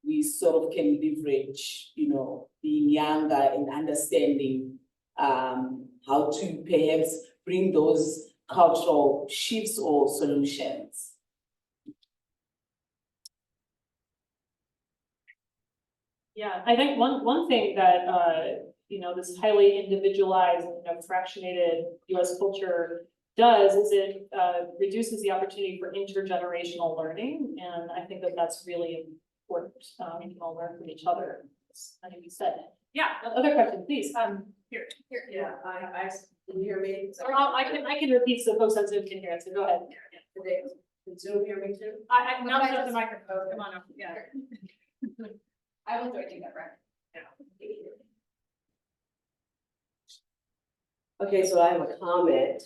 we sort of can leverage, you know, being younger and understanding how to perhaps bring those cultural shifts or solutions. Yeah, I think one thing that, you know, this highly individualized, you know, fractionated US culture does is it, reduces the opportunity for intergenerational learning. And I think that that's really important. We can all learn from each other. I think you said, yeah, other question, please. Here. Yeah, can you hear me? Or I can repeat so folks on Zoom can hear it. So go ahead. Can Zoom hear me too? I now have the microphone. Come on up. Yeah. I will join you, Deborah. Okay, so I have a comment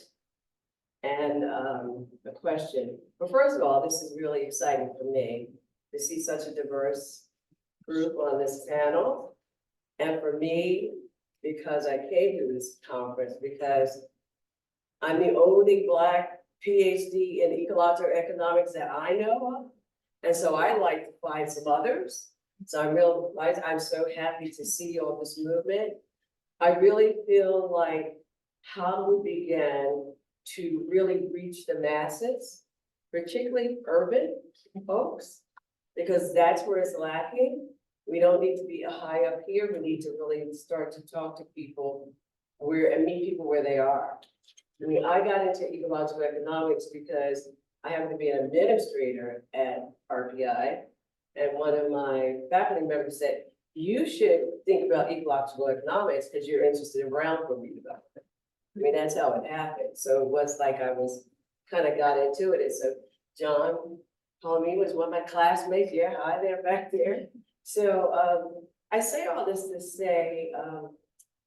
and a question. But first of all, this is really exciting for me to see such a diverse group on this panel. And for me, because I came to this conference, because I'm the only Black PhD in ecological economics that I know of. And so I like to find some others. So I'm so happy to see all this movement. I really feel like how do we begin to really reach the masses, particularly urban folks, because that's where it's lacking. We don't need to be high up here. We need to really start to talk to people and meet people where they are. I mean, I got into ecological economics because I happen to be an administrator at RPI. And one of my faculty members said, you should think about ecological economics because you're interested in brownfield redevelopment. I mean, that's how it happened. So it was like I was kind of got into it. And so John Palomine was one of my classmates. Yeah, hi there, back there. So I say all this to say,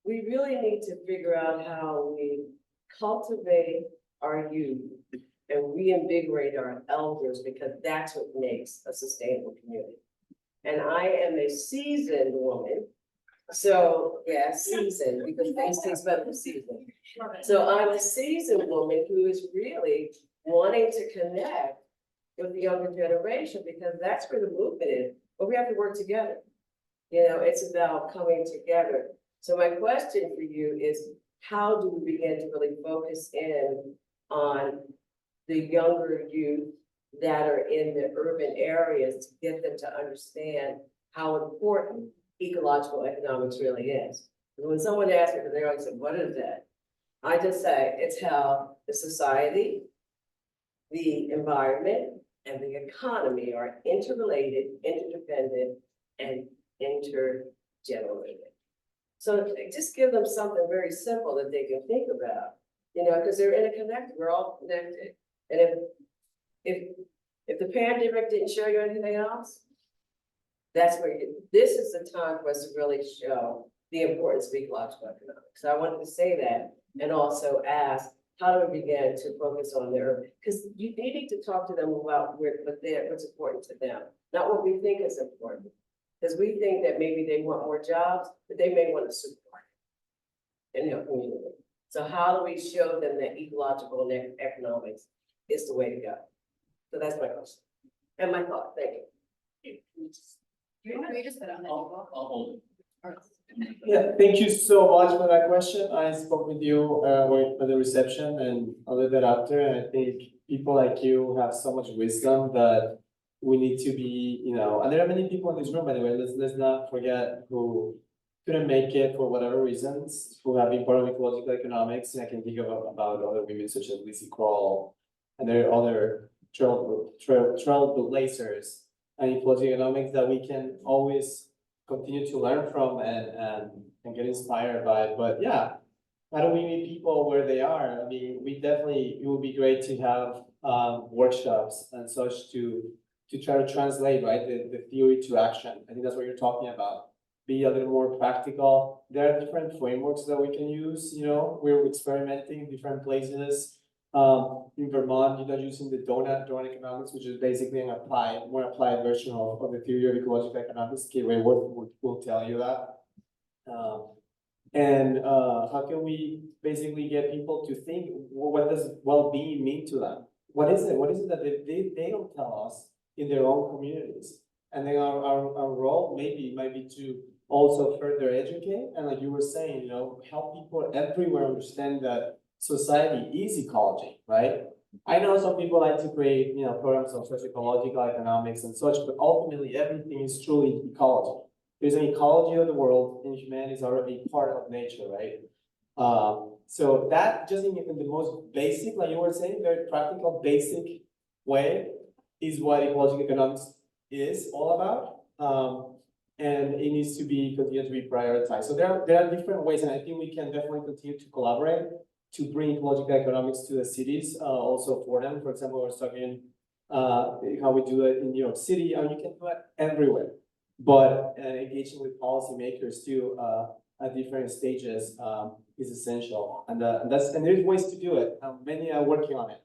we really need to figure out how we cultivate our youth and reinvigorate our elders, because that's what makes a sustainable community. And I am a seasoned woman. So yeah, seasoned, because things taste better with seasoned. So I'm a seasoned woman who is really wanting to connect with the younger generation, because that's where the movement is. But we have to work together. You know, it's about coming together. So my question for you is, how do we begin to really focus in on the younger youth that are in the urban areas to get them to understand how important ecological economics really is? And when someone asks me, they always say, what is that? I just say, it's how the society, the environment, and the economy are interrelated, interdependent, and intergenerated. So just give them something very simple that they can think about, you know, because they're interconnected, we're all connected. And if the pandemic didn't show you anything else, that's where this is the time for us to really show the importance of ecological economics. So I wanted to say that, and also ask, how do we begin to focus on their, because you need to talk to them about what's important to them, not what we think is important. Because we think that maybe they want more jobs, but they may want to support in their community. So how do we show them that ecological economics is the way to go? So that's my question and my thought. Thank you. Can we just put it on the table? I'll hold it. Or- Yeah, thank you so much for that question. I spoke with you at the reception and a little bit after, and I think people like you have so much wisdom that we need to be, you know, and there are many people in this room, by the way, let's not forget who couldn't make it for whatever reasons, who have been part of ecological economics, and I can think about other women such as Lizzie Kroll, and there are other trailblazers and ecological economics that we can always continue to learn from and get inspired by. But yeah, how do we meet people where they are? I mean, it would be great to have workshops and such to try to translate, right, the theory to action. I think that's what you're talking about. Be a little more practical. There are different frameworks that we can use, we're experimenting in different places. In Vermont, using the donut economics, which is basically an more applied version of the theory of ecological economics. Kate Raworth will tell you that. How can we basically get people to think, well, what does well-being mean to them? What is it? What is it that they don't tell us in their own communities? And then our role might be to also further educate, and like you were saying, help people everywhere understand that society is ecology, right? I know some people like to create, programs of socio-ecological economics and such, but ultimately everything is truly ecology. There's an ecology of the world, and humanity is already part of nature, right? So that just in the most basic, like you were saying, very practical, basic way is what ecological economics is all about. And it needs to continue to be prioritized. So there are different ways, and I think we can definitely continue to collaborate to bring ecological economics to the cities, also for them. For example, we're talking how we do it in New York City, and you can do it everywhere. But engaging with policymakers too at different stages is essential, and there's ways to do it. Many are working on it,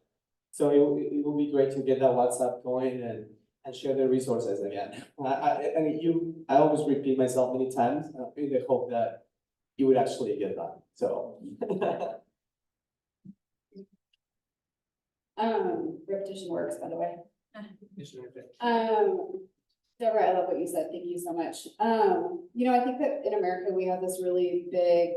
so it will be great to get that WhatsApp going and share the resources again. I always repeat myself many times in the hope that you would actually get that. So. Repetition works, by the way. Deborah, I love what you said. Thank you so much. I think that in America, we have this really big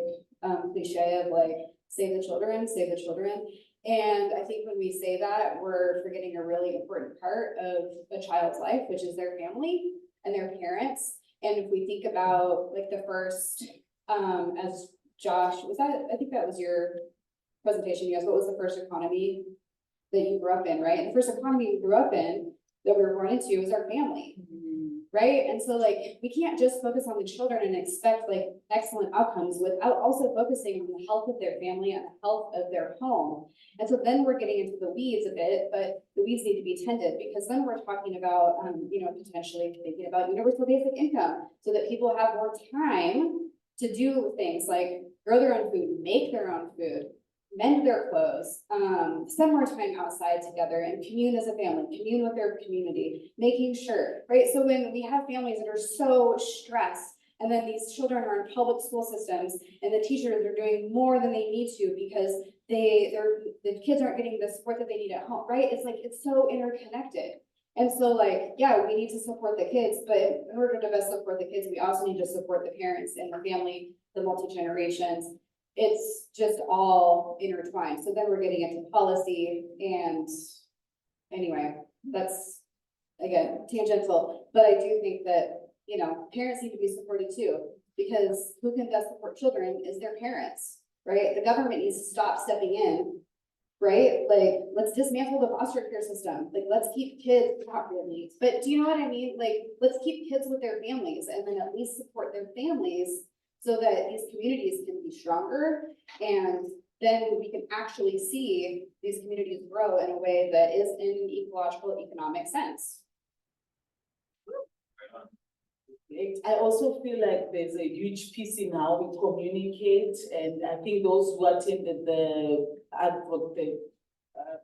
cliche of like, save the children, save the children. And I think when we say that, we're forgetting a really important part of a child's life, which is their family and their parents. And if we think about like the first, as Josh, I think that was your presentation, you guys, what was the first economy that you grew up in, right? And the first economy we grew up in, that we were born into, was our family. Right? And so like, we can't just focus on the children and expect like excellent outcomes without also focusing on the health of their family and the health of their home. And so then we're getting into the weeds a bit, but the weeds need to be tended, because then we're talking about, potentially thinking about universal basic income so that people have more time to do things like grow their own food, make their own food, mend their clothes, spend more time outside together and commune as a family, commune with their community, making sure, right? So when we have families that are so stressed, and then these children are in public school systems and the teachers are doing more than they need to because the kids aren't getting the support that they need at home, right? It's like, it's so interconnected. And so like, yeah, we need to support the kids, but in order to best support the kids, we also need to support the parents and the family, the multi-generations. It's just all intertwined. So then we're getting into policy, and anyway, that's again tangential, but I do think that, parents need to be supported too, because who can best support children is their parents, right? The government needs to stop stepping in, right? Like, let's dismantle the foster care system. Like, let's keep kids, not really, but do you know what I mean? Like, let's keep kids with their families and then at least support their families so that these communities can be stronger, and then we can actually see these communities grow in a way that is in an ecological economic sense. I also feel like there's a huge piece in how we communicate, and I think those who attended the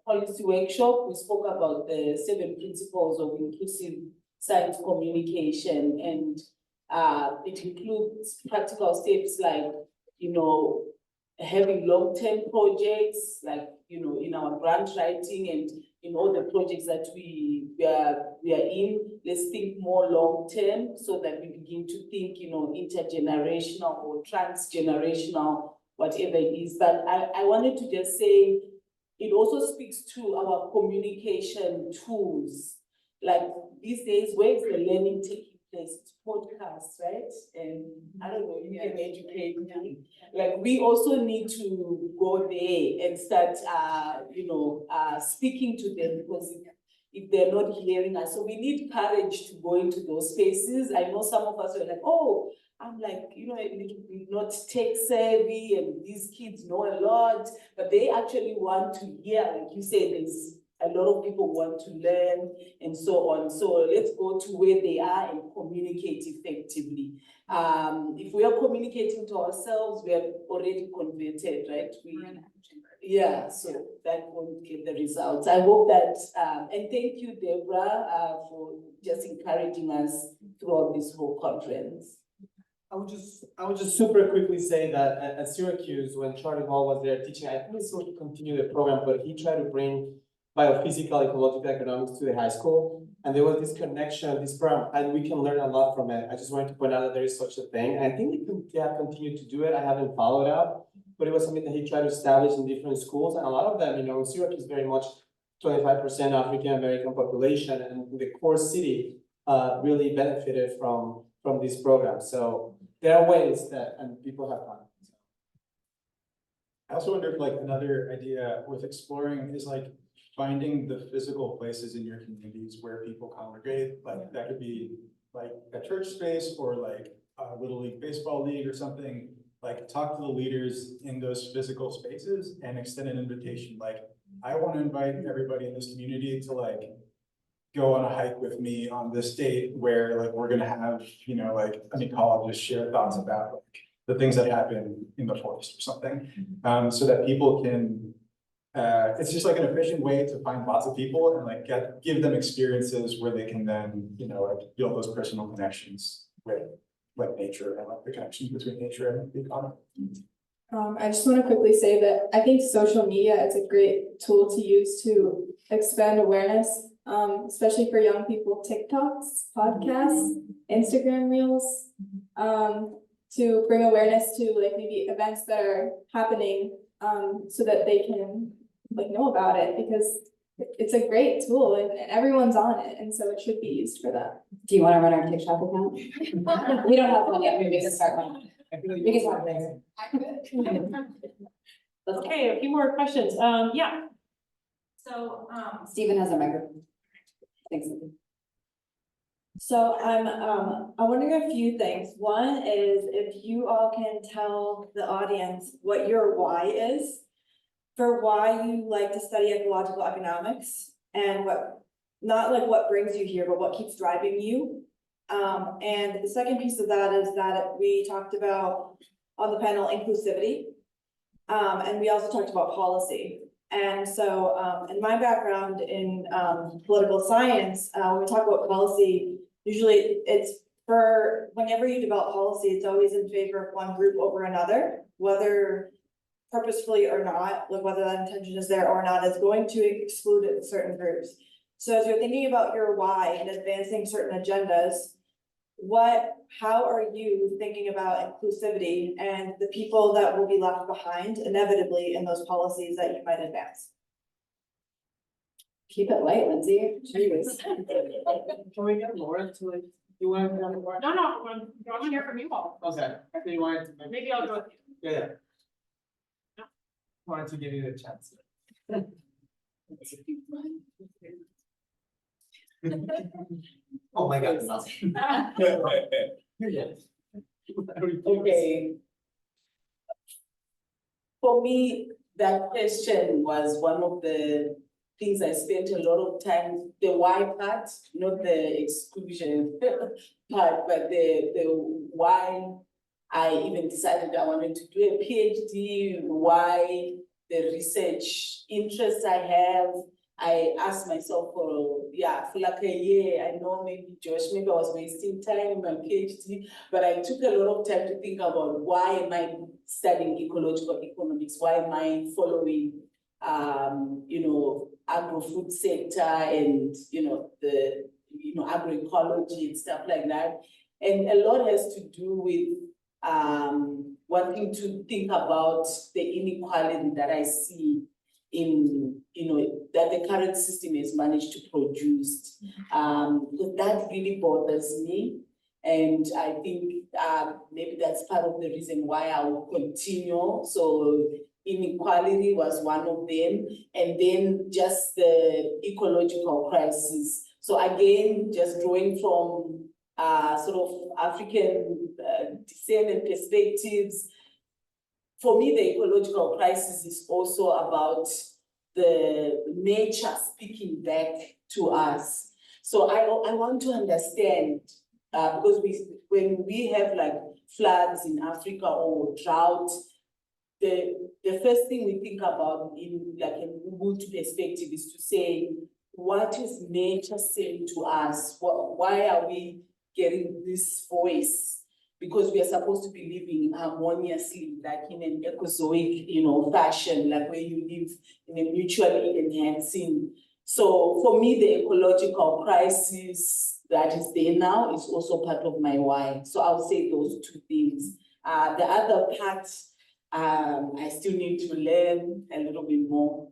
policy workshop, we spoke about the 7 principles of inclusive science communication, and it includes practical steps like, having long-term projects, like, in our grant writing and in all the projects that we are in, let's think more long-term so that we begin to think, intergenerational or transgenerational, whatever it is. But I wanted to just say, it also speaks to our communication tools. Like these days, where is the learning taking there's podcasts, right? And I don't know, you can educate me. Like, we also need to go there and start, speaking to them, because if they're not hearing us, so we need courage to go into those spaces. I know some of us are like, oh, I'm like, a little bit not tech savvy, and these kids know a lot, but they actually want to hear, like you say, there's a lot of people want to learn and so on. So let's go to where they are and communicate effectively. If we are communicating to ourselves, we have already converted, right? Yeah, so that won't get the results. I hope that, and thank you, Deborah, for just encouraging us throughout this whole conference. I would just super quickly say that at Syracuse, when Charlie Hall was there teaching, I think he still continue the program, but he tried to bring biophysical ecological economics to the high school. And there was this connection, this program, and we can learn a lot from it. I just wanted to point out that there is such a thing. And I think they have continued to do it. I haven't followed up, but it was something that he tried to establish in different schools. And a lot of them, Syracuse is very much 25% African-American population, and the core city really benefited from these programs. So there are ways that, and people have fun. I also wonder if like another idea with exploring is like finding the physical places in your communities where people congregate. Like that could be like a church space or like a little league baseball league or something. Like talk to the leaders in those physical spaces and extend an invitation. Like, I want to invite everybody in this community to like go on a hike with me on this date where like we're gonna have, like an ecologist share thoughts about like the things that happen in the forest or something. So that people can, it's just like an efficient way to find lots of people and like give them experiences where they can then, like build those personal connections with like nature and like the connections between nature and the economy. I just want to quickly say that I think social media is a great tool to use to expand awareness, especially for young people. TikToks, podcasts, Instagram reels, to bring awareness to like maybe events that are happening, so that they can like know about it, because it's a great tool and everyone's on it, and so it should be used for that. Do you want to run our TikTok account? We don't have one yet, maybe we can start one. We can talk later. Okay, a few more questions. Yeah. So, Stephen has a microphone. Thanks. so I'm wondering a few things. One is if you all can tell the audience what your why is for why you like to study ecological economics, and not like what brings you here, but what keeps driving you. And the second piece of that is that we talked about on the panel inclusivity. And we also talked about policy. And so, in my background in political science, when we talk about policy, usually it's for whenever you develop policy, it's always in favor of one group over another, whether purposefully or not, like whether that intention is there or not, it's going to exclude certain groups. So as you're thinking about your why and advancing certain agendas, how are you thinking about inclusivity and the people that will be left behind inevitably in those policies that you might advance? Keep it light, Lindsay. Jeez. Can we get Laura to like, you want to get on Laura? No, I want to hear from you all. Okay, I think you wanted to. Maybe I'll go with you. Yeah. Wanted to give you the chance. Oh my God. Okay. For me, that question was one of the things I spent a lot of time, the why part, not the exclusion part, but the why I even decided I wanted to do a PhD, why the research interest I have. I asked myself for like a year, I know maybe Josh, maybe I was wasting time in my PhD, but I took a lot of time to think about why am I studying ecological economics? Why am I following, agro-food sector and, the, agroecology and stuff like that. And a lot has to do with wanting to think about the inequality that I see in, that the current system has managed to produce. So that really bothers me. And I think maybe that's part of the reason why I will continue. So inequality was one of them, and then just the ecological crisis. So again, just drawing from sort of African descent and perspectives. For me, the ecological crisis is also about the nature speaking back to us. So I want to understand, because when we have like floods in Africa or drought, the first thing we think about in like a Ubuntu perspective is to say, what is nature saying to us? Why are we getting this voice? Because we are supposed to be living harmoniously, like in an ecozoic, fashion, like where you live in a mutually enhancing. So for me, the ecological crisis that is there now is also part of my why. So I'll say those two things. The other part, I still need to learn a little bit more.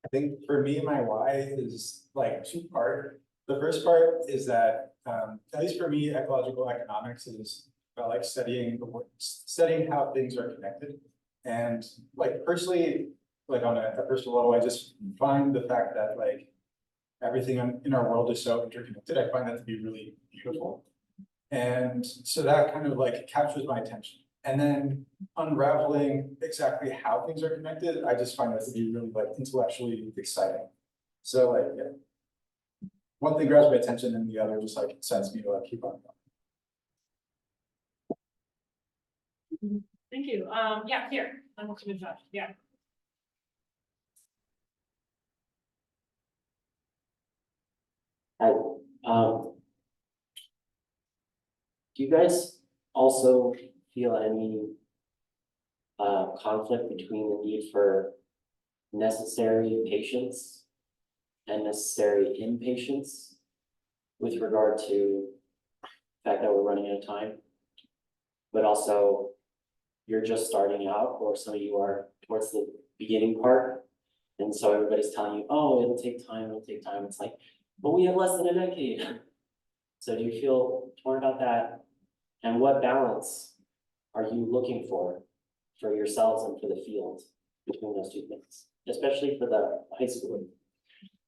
I think for me, my why is like two-part. The first part is that, at least for me, ecological economics is about like studying how things are connected. And like personally, like on a personal level, I just find the fact that like everything in our world is so interconnected. I find that to be really beautiful. And so that kind of like captures my attention. And then unraveling exactly how things are connected, I just find that to be really like intellectually exciting. So like, yeah, one thing grabs my attention and the other just like excites me to like keep on going. Thank you. Yeah, here, I'm looking at Josh, yeah. Hi, do you guys also feel any conflict between the need for necessary patience and necessary impatience with regard to the fact that we're running out of time, but also you're just starting out, or some of you are towards the beginning part, and so everybody's telling you, oh, it'll take time, it'll take time. It's like, but we have less than a decade. So do you feel torn about that? And what balance are you looking for yourselves and for the field between those two things, especially for the high school?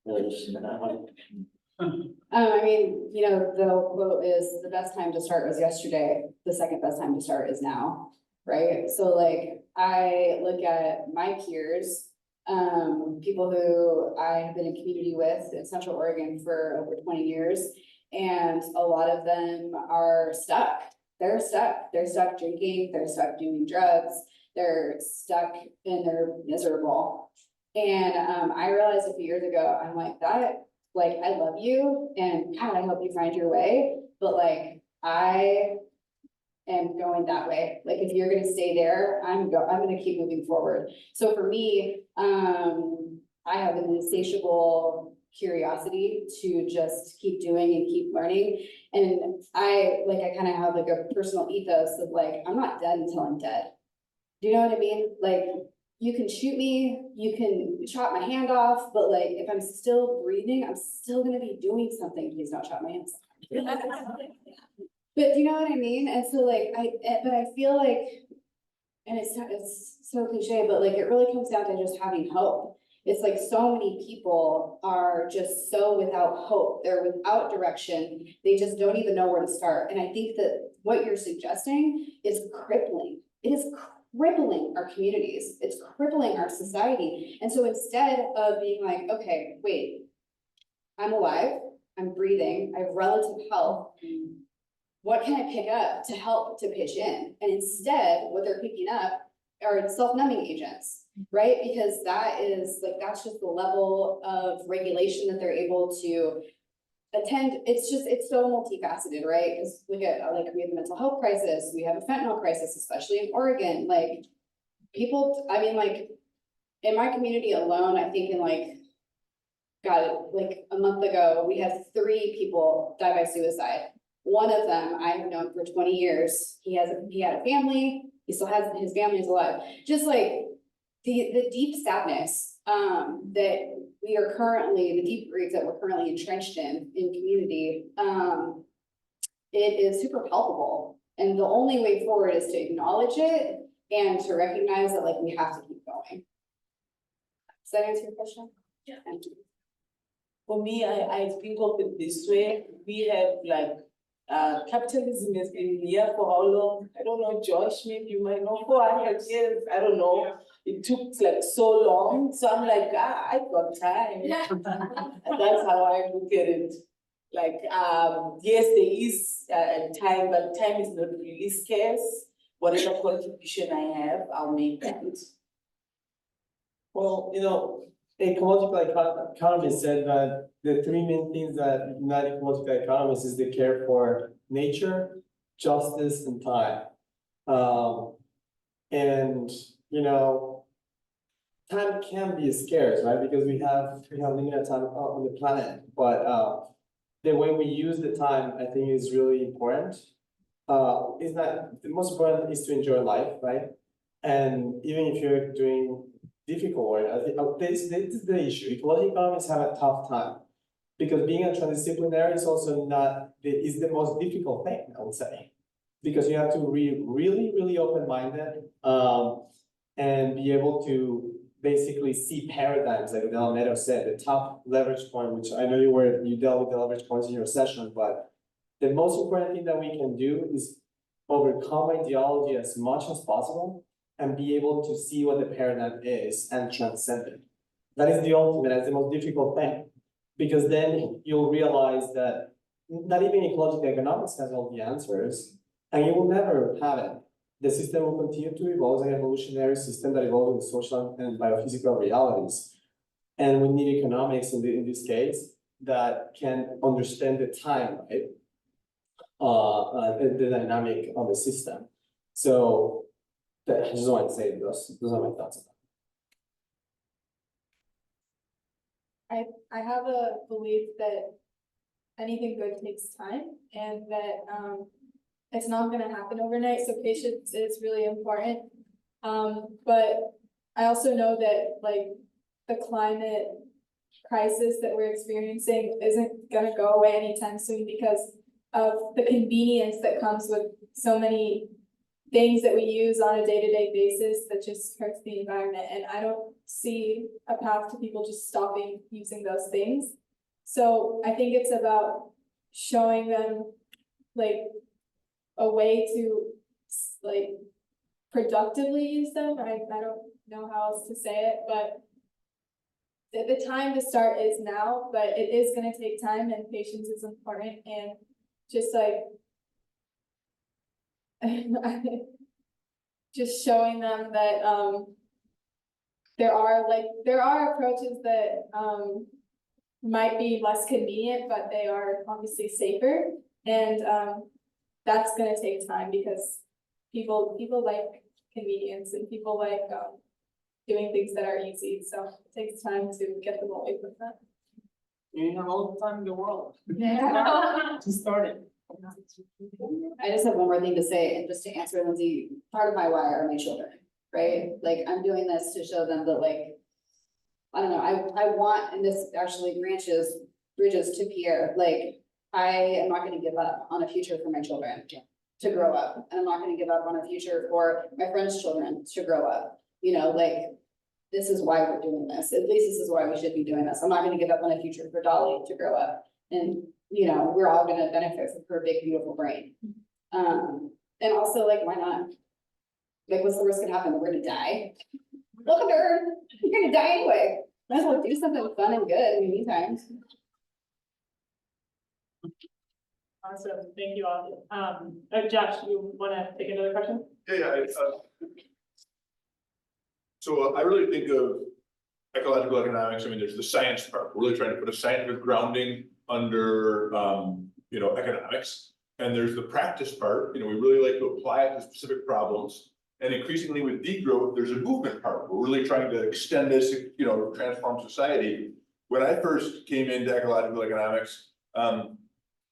Really interested in that one. I mean, the quote is the best time to start was yesterday. The second best time to start is now, right? So like, I look at my peers, people who I have been in community with in Central Oregon for over 20 years, and a lot of them are stuck. They're stuck. They're stuck drinking. They're stuck doing drugs. They're stuck and they're miserable. And I realized a few years ago, I'm like, I love you and God, I hope you find your way. But like, I am going that way. Like, if you're gonna stay there, I'm gonna keep moving forward. So for me, I have an insatiable curiosity to just keep doing and keep learning. And I kind of have like a personal ethos of like, I'm not dead until I'm dead. Do you know what I mean? Like, you can shoot me, you can chop my hand off, but like, if I'm still breathing, I'm still gonna be doing something. Please don't chop my hands. But do you know what I mean? And so like, but I feel like, and it's so cliche, but like, it really comes down to just having hope. It's like so many people are just so without hope. They're without direction. They just don't even know where to start. And I think that what you're suggesting is crippling. It is crippling our communities. It's crippling our society. And so instead of being like, okay, wait, I'm alive, I'm breathing, I have relative health. What can I pick up to help to pitch in? And instead, what they're picking up are self-numbing agents, right? Because that's just the level of regulation that they're able to attend. It's so multifaceted, right? Because look at, like, we have a mental health crisis, we have a fentanyl crisis, especially in Oregon. Like, people, I mean, like, in my community alone, I think in like a month ago, we had 3 people die by suicide. One of them I have known for 20 years. He had a family. He still has, his family is alive. Just like, the deep sadness, that we are currently, the deep grief that we're currently entrenched in community, it is super palpable. And the only way forward is to acknowledge it and to recognize that like we have to keep going. Does that answer your question? Yeah. Thank you. For me, I think of it this way, we have like, capitalism has been here for how long? I don't know, Josh, maybe you might know, 400 years, I don't know. It took like so long, so I'm like, I got time. And that's how I look at it. Like, yes, there is time, but time is not really scarce. Whatever contribution I have, I'll make that. Well, ecological economists said that the three main things that unite ecological economists is the care for nature, justice, and time. And time can be scarce, right? Because we have limited time on the planet, but the way we use the time, I think, is really important. Is that the most important is to enjoy life, right? And even if you're doing difficult work, I think this is the issue. Ecological economists have a tough time because being a transdisciplinary is also is the most difficult thing, I would say, because you have to be really, really open-minded and be able to basically see paradigms, like Neto said, the top leverage point, which I know you dealt with the leverage points in your session, but the most important thing that we can do is overcome ideology as much as possible and be able to see what the paradigm is and transcend it. That is the ultimate, that's the most difficult thing. Because then you'll realize that not even ecological economics has all the answers, and you will never have it. The system will continue to evolve as an evolutionary system that evolves with social and biophysical realities. And we need economics in this case that can understand the time, right? The dynamic of the system. So I just wanted to say those are my thoughts. I have a belief that anything good takes time and that it's not gonna happen overnight, so patience is really important. But I also know that like the climate crisis that we're experiencing isn't gonna go away anytime soon because of the convenience that comes with so many things that we use on a day-to-day basis that just hurts the environment. And I don't see a path to people just stopping using those things. So I think it's about showing them like a way to like productively use them. I don't know how else to say it, but the time to start is now, but it is gonna take time and patience is important and just like just showing them that there are approaches that might be less convenient, but they are obviously safer. And that's gonna take time because people like convenience and people like doing things that are easy. So it takes time to get them away from that. You have all the time in the world Yeah. to start it. I just have one more thing to say, and just to answer Lindsay, part of my why are my children, right? Like, I'm doing this to show them that like, I don't know, I want, and this actually bridges to Pierre, like, I am not gonna give up on a future for my children to grow up. And I'm not gonna give up on a future for my friends' children to grow up. Like, this is why we're doing this. At least this is why we should be doing this. I'm not gonna give up on a future for Dolly to grow up. And we're all gonna benefit from her big, beautiful brain. And also, like, why not? Like, what's the worst that can happen? We're gonna die. Look at her, you're gonna die anyway. Might as well do something fun and good in the meantime. Awesome, thank you all. Josh, you wanna take another question? Yeah. So I really think of ecological economics. I mean, there's the science part. We're really trying to put a scientific grounding under, economics. And there's the practice part. We really like to apply it to specific problems. And increasingly with degrowth, there's a movement part. We're really trying to extend this, transform society. When I first came into ecological economics, I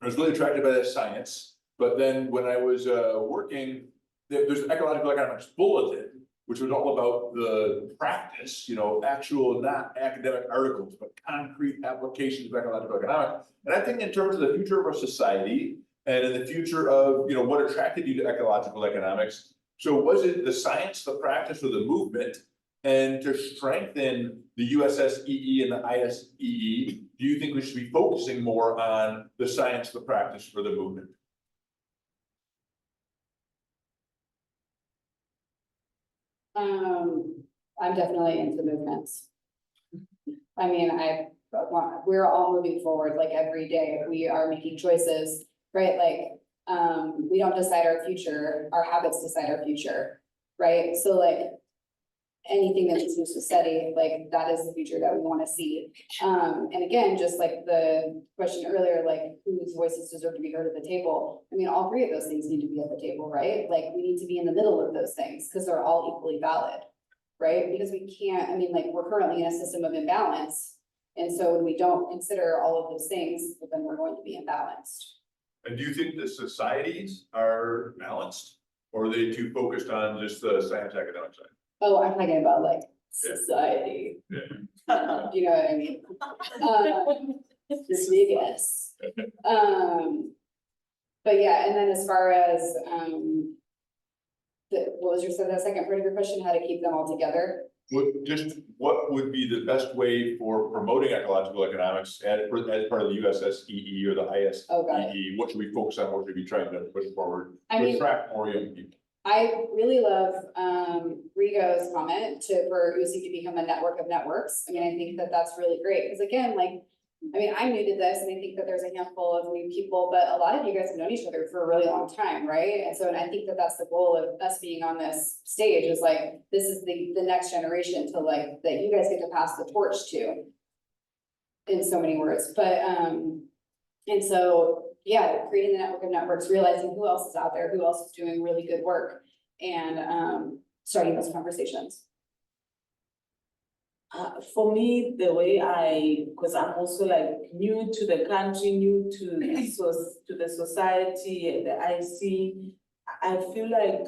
was really attracted by that science. But then when I was working, there's an ecological economics bulletin, which was all about the practice, actual, not academic articles, but concrete applications of ecological economics. And I think in terms of the future of our society and in the future of, what attracted you to ecological economics. So was it the science, the practice, or the movement? And to strengthen the USSEE and the ISEE, do you think we should be focusing more on the science, the practice, or the movement? I'm definitely into movements. I mean, we're all moving forward, like every day, we are making choices, right? Like, we don't decide our future, our habits decide our future, right? So like, anything that is used to study, like, that is the future that we wanna see. And again, just like the question earlier, like, whose voices deserve to be heard at the table? I mean, all three of those things need to be at the table, right? Like, we need to be in the middle of those things, because they're all equally valid, right? Because we can't, I mean, like, we're currently in a system of imbalance. And so when we don't consider all of those things, then we're going to be imbalanced. And do you think the societies are balanced, or are they too focused on just the science academic side? Oh, I'm talking about like Yeah. society. Yeah. You know what I mean? The big S. But yeah, and then as far as, what was the second part of your question, how to keep them all together? What would be the best way for promoting ecological economics as part of the USSEE or the ISEE? Oh, got it. What should we focus on? What should we be trying to push forward I to mean, attract more young people? I really love, Rigo's comment for UC to become a network of networks. I mean, I think that that's really great, because again, like, I mean, I'm new to this, and I think that there's a handful of new people, but a lot of you guys have known each other for a really long time, right? And so, and I think that that's the goal of us being on this stage, is like, this is the next generation to like, that you guys get to pass the torch to, in so many words, but, and so, yeah, creating the network of networks, realizing who else is out there, who else is doing really good work, and, starting those conversations. For me, the way because I'm also like new to the country, new to the society, and I feel like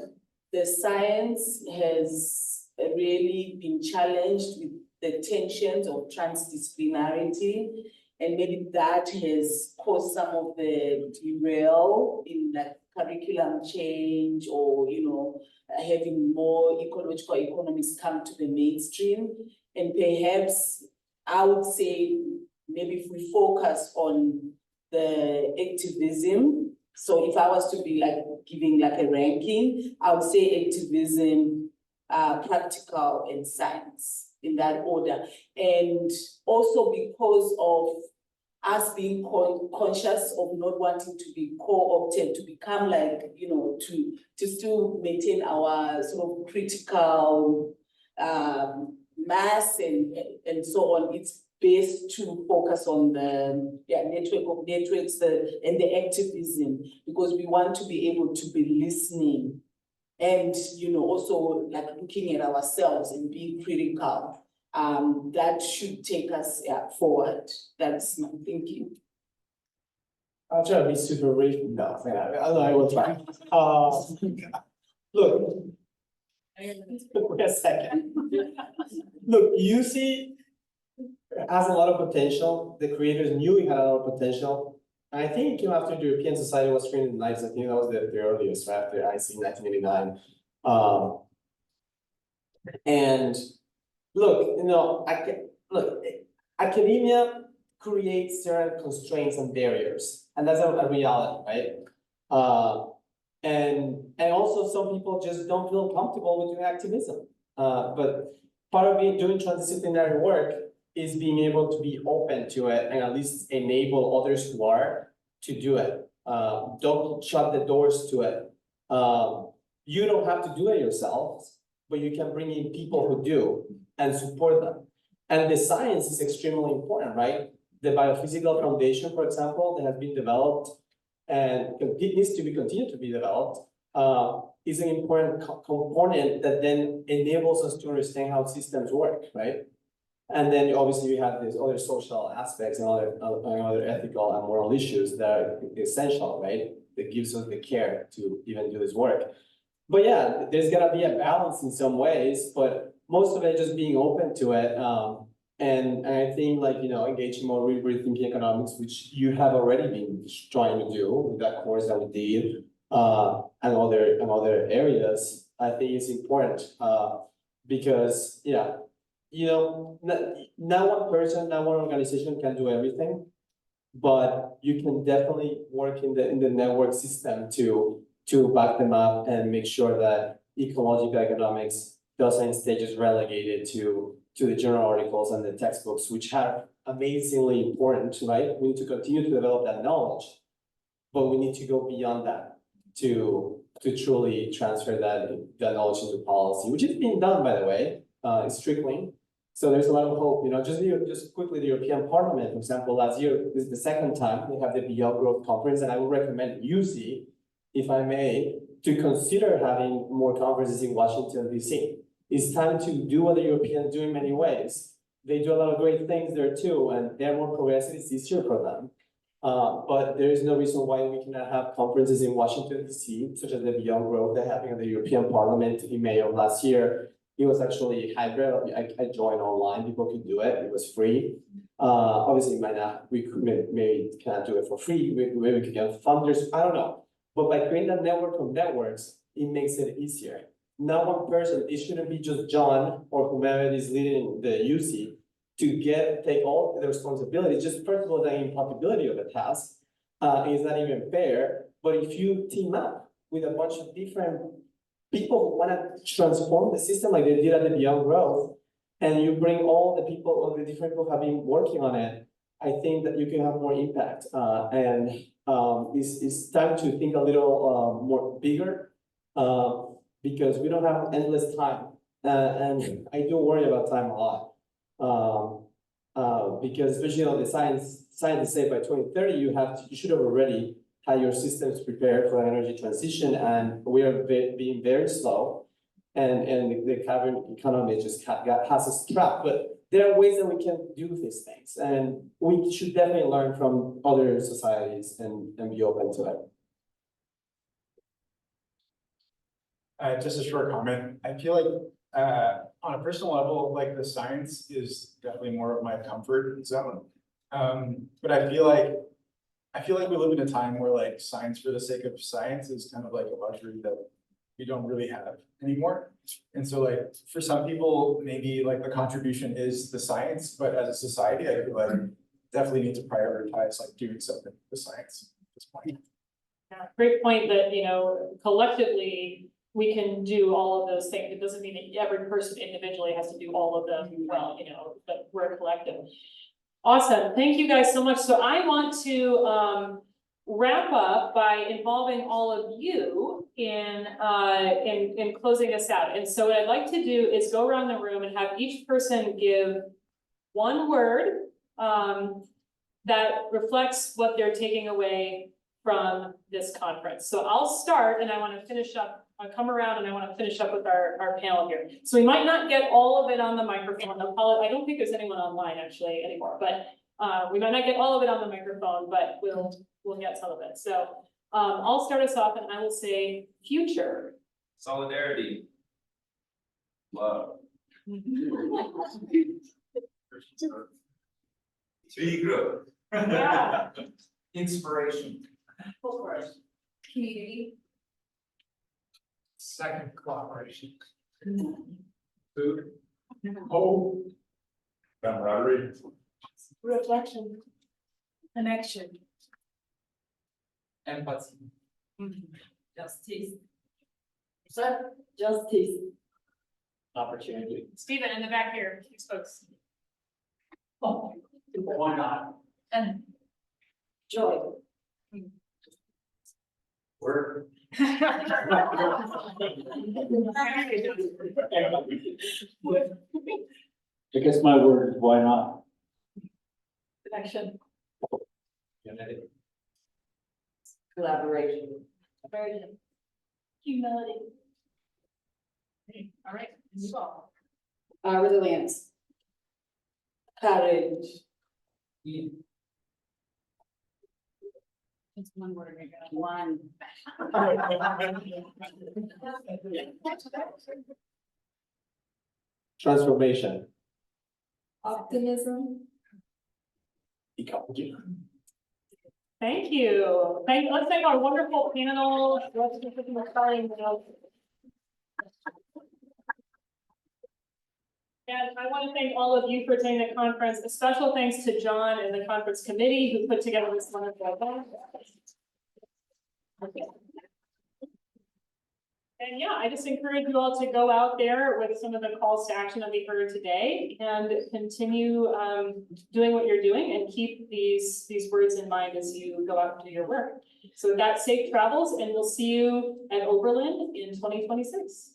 the science has really been challenged with the tensions of transdisciplinarity, and maybe that has caused some of the derail in like curriculum change, or having more ecological economics come to the mainstream. And perhaps I would say maybe if we focus on the activism. So if I was to be like giving like a ranking, I would say activism, practical, and science, in that order. And also because of us being conscious of not wanting to be co-opted, to become like, to still maintain our sort of critical mass and so on. It's best to focus on the network of networks and the activism, because we want to be able to be listening and also like looking at ourselves and being critical. That should take us forward. That's my thinking. I'll try to be super brief. No, I will try. Look. Wait a second. Look, UC has a lot of potential. The creators knew it had a lot of potential. And I think it came after the European Society was trained in the 90s. I think that was the earliest, right? After IC 1989. And look, academia creates certain constraints and barriers, and that's a reality, right? And also some people just don't feel comfortable with doing activism. But part of doing transdisciplinary work is being able to be open to it and at least enable others who are to do it. Don't shut the doors to it. You don't have to do it yourselves, but you can bring in people who do and support them. And the science is extremely important, right? The biophysical foundation, for example, that has been developed and it needs to be continued to be developed, is an important component that then enables us to understand how systems work, right? And then obviously we have these other social aspects and other ethical and moral issues that are essential, right? That gives us the care to even do this work. but yeah, there's gotta be a balance in some ways, but most of it just being open to it. And I think like, engaging more with rethinking economics, which you have already been trying to do with that course that we did, and other areas, I think is important, because, yeah, not one person, not one organization can do everything. But you can definitely work in the network system to back them up and make sure that ecological economics doesn't stay just relegated to the journal articles and the textbooks, which are amazingly important, right? We need to continue to develop that knowledge, but we need to go beyond that to truly transfer that knowledge into policy, which is being done, by the way, it's trickling. So there's a lot of hope, just quickly, the European Parliament, for example, last year, this is the second time they have the Beyond Growth Conference, and I would recommend UC, if I may, to consider having more conferences in Washington, DC. It's time to do what the Europeans do in many ways. They do a lot of great things there too, and they're more progressive, it's easier for them. But there is no reason why we cannot have conferences in Washington, DC, such as the Beyond Growth they're having at the European Parliament in May of last year. It was actually hybrid. I joined online. People could do it. It was free. Obviously, might not. We could maybe cannot do it for free. Maybe we could get funders. I don't know. But by creating that network of networks, it makes it easier. Not one person. It shouldn't be just John or whomever is leading the UC to take all the responsibility. Just first of all, the impossibility of the task is not even fair. But if you team up with a bunch of different people who want to transform the system like they did at the Beyond Growth, and you bring all the different people who have been working on it, I think that you can have more impact. And it's time to think a little more bigger, because we don't have endless time. And I do worry about time a lot. Because especially on the scientists say by 2030, you should have already had your systems prepared for energy transition, and we are being very slow. And the carbon economy just has us trapped, but there are ways that we can do these things, and we should definitely learn from other societies and be open to it. Just a short comment. I feel like, on a personal level, like the science is definitely more of my comfort zone. But I feel like we live in a time where like science for the sake of science is kind of like a luxury that we don't really have anymore. And so like for some people, maybe like the contribution is the science, but as a society, I feel like definitely need to prioritize like doing something with the science at this point. Yeah, great point that, collectively, we can do all of those things. It doesn't mean that every person individually has to do all of them well, but we're a collective. Awesome, thank you guys so much. So I want to wrap up by involving all of you in closing us out. And so what I'd like to do is go around the room and have each person give one word that reflects what they're taking away from this conference. So I'll start, and I want to finish up. I'll come around and I want to finish up with our panel here. So we might not get all of it on the microphone. I don't think there's anyone online actually anymore, but we might not get all of it on the microphone, but we'll get some of it. So I'll start us off and I will say future. Solidarity. Love. Tree growth. Yeah. Inspiration. Community. Second, cooperation. Food. Hope. Camaraderie. Reflection. Connection. Empathy. Justice. Justice. Opportunity. Stephen in the back here, please folks. Why not? And Joy. Work. I guess my word is why not? connection. Collaboration. Aversion. Humility. All right, you all. Resilience. Courage. It's one word, one. Transformation. Optimism. Ecology. Thank you. Let's thank our wonderful panel. Let's just get them starting now. And I want to thank all of you for attending the conference. A special thanks to John and the conference committee who put together this wonderful event. And yeah, I just encourage you all to go out there with some of the calls to action that we heard today and continue doing what you're doing and keep these words in mind as you go out and do your work. So with that, safe travels, and we'll see you at Oberlin in 2026.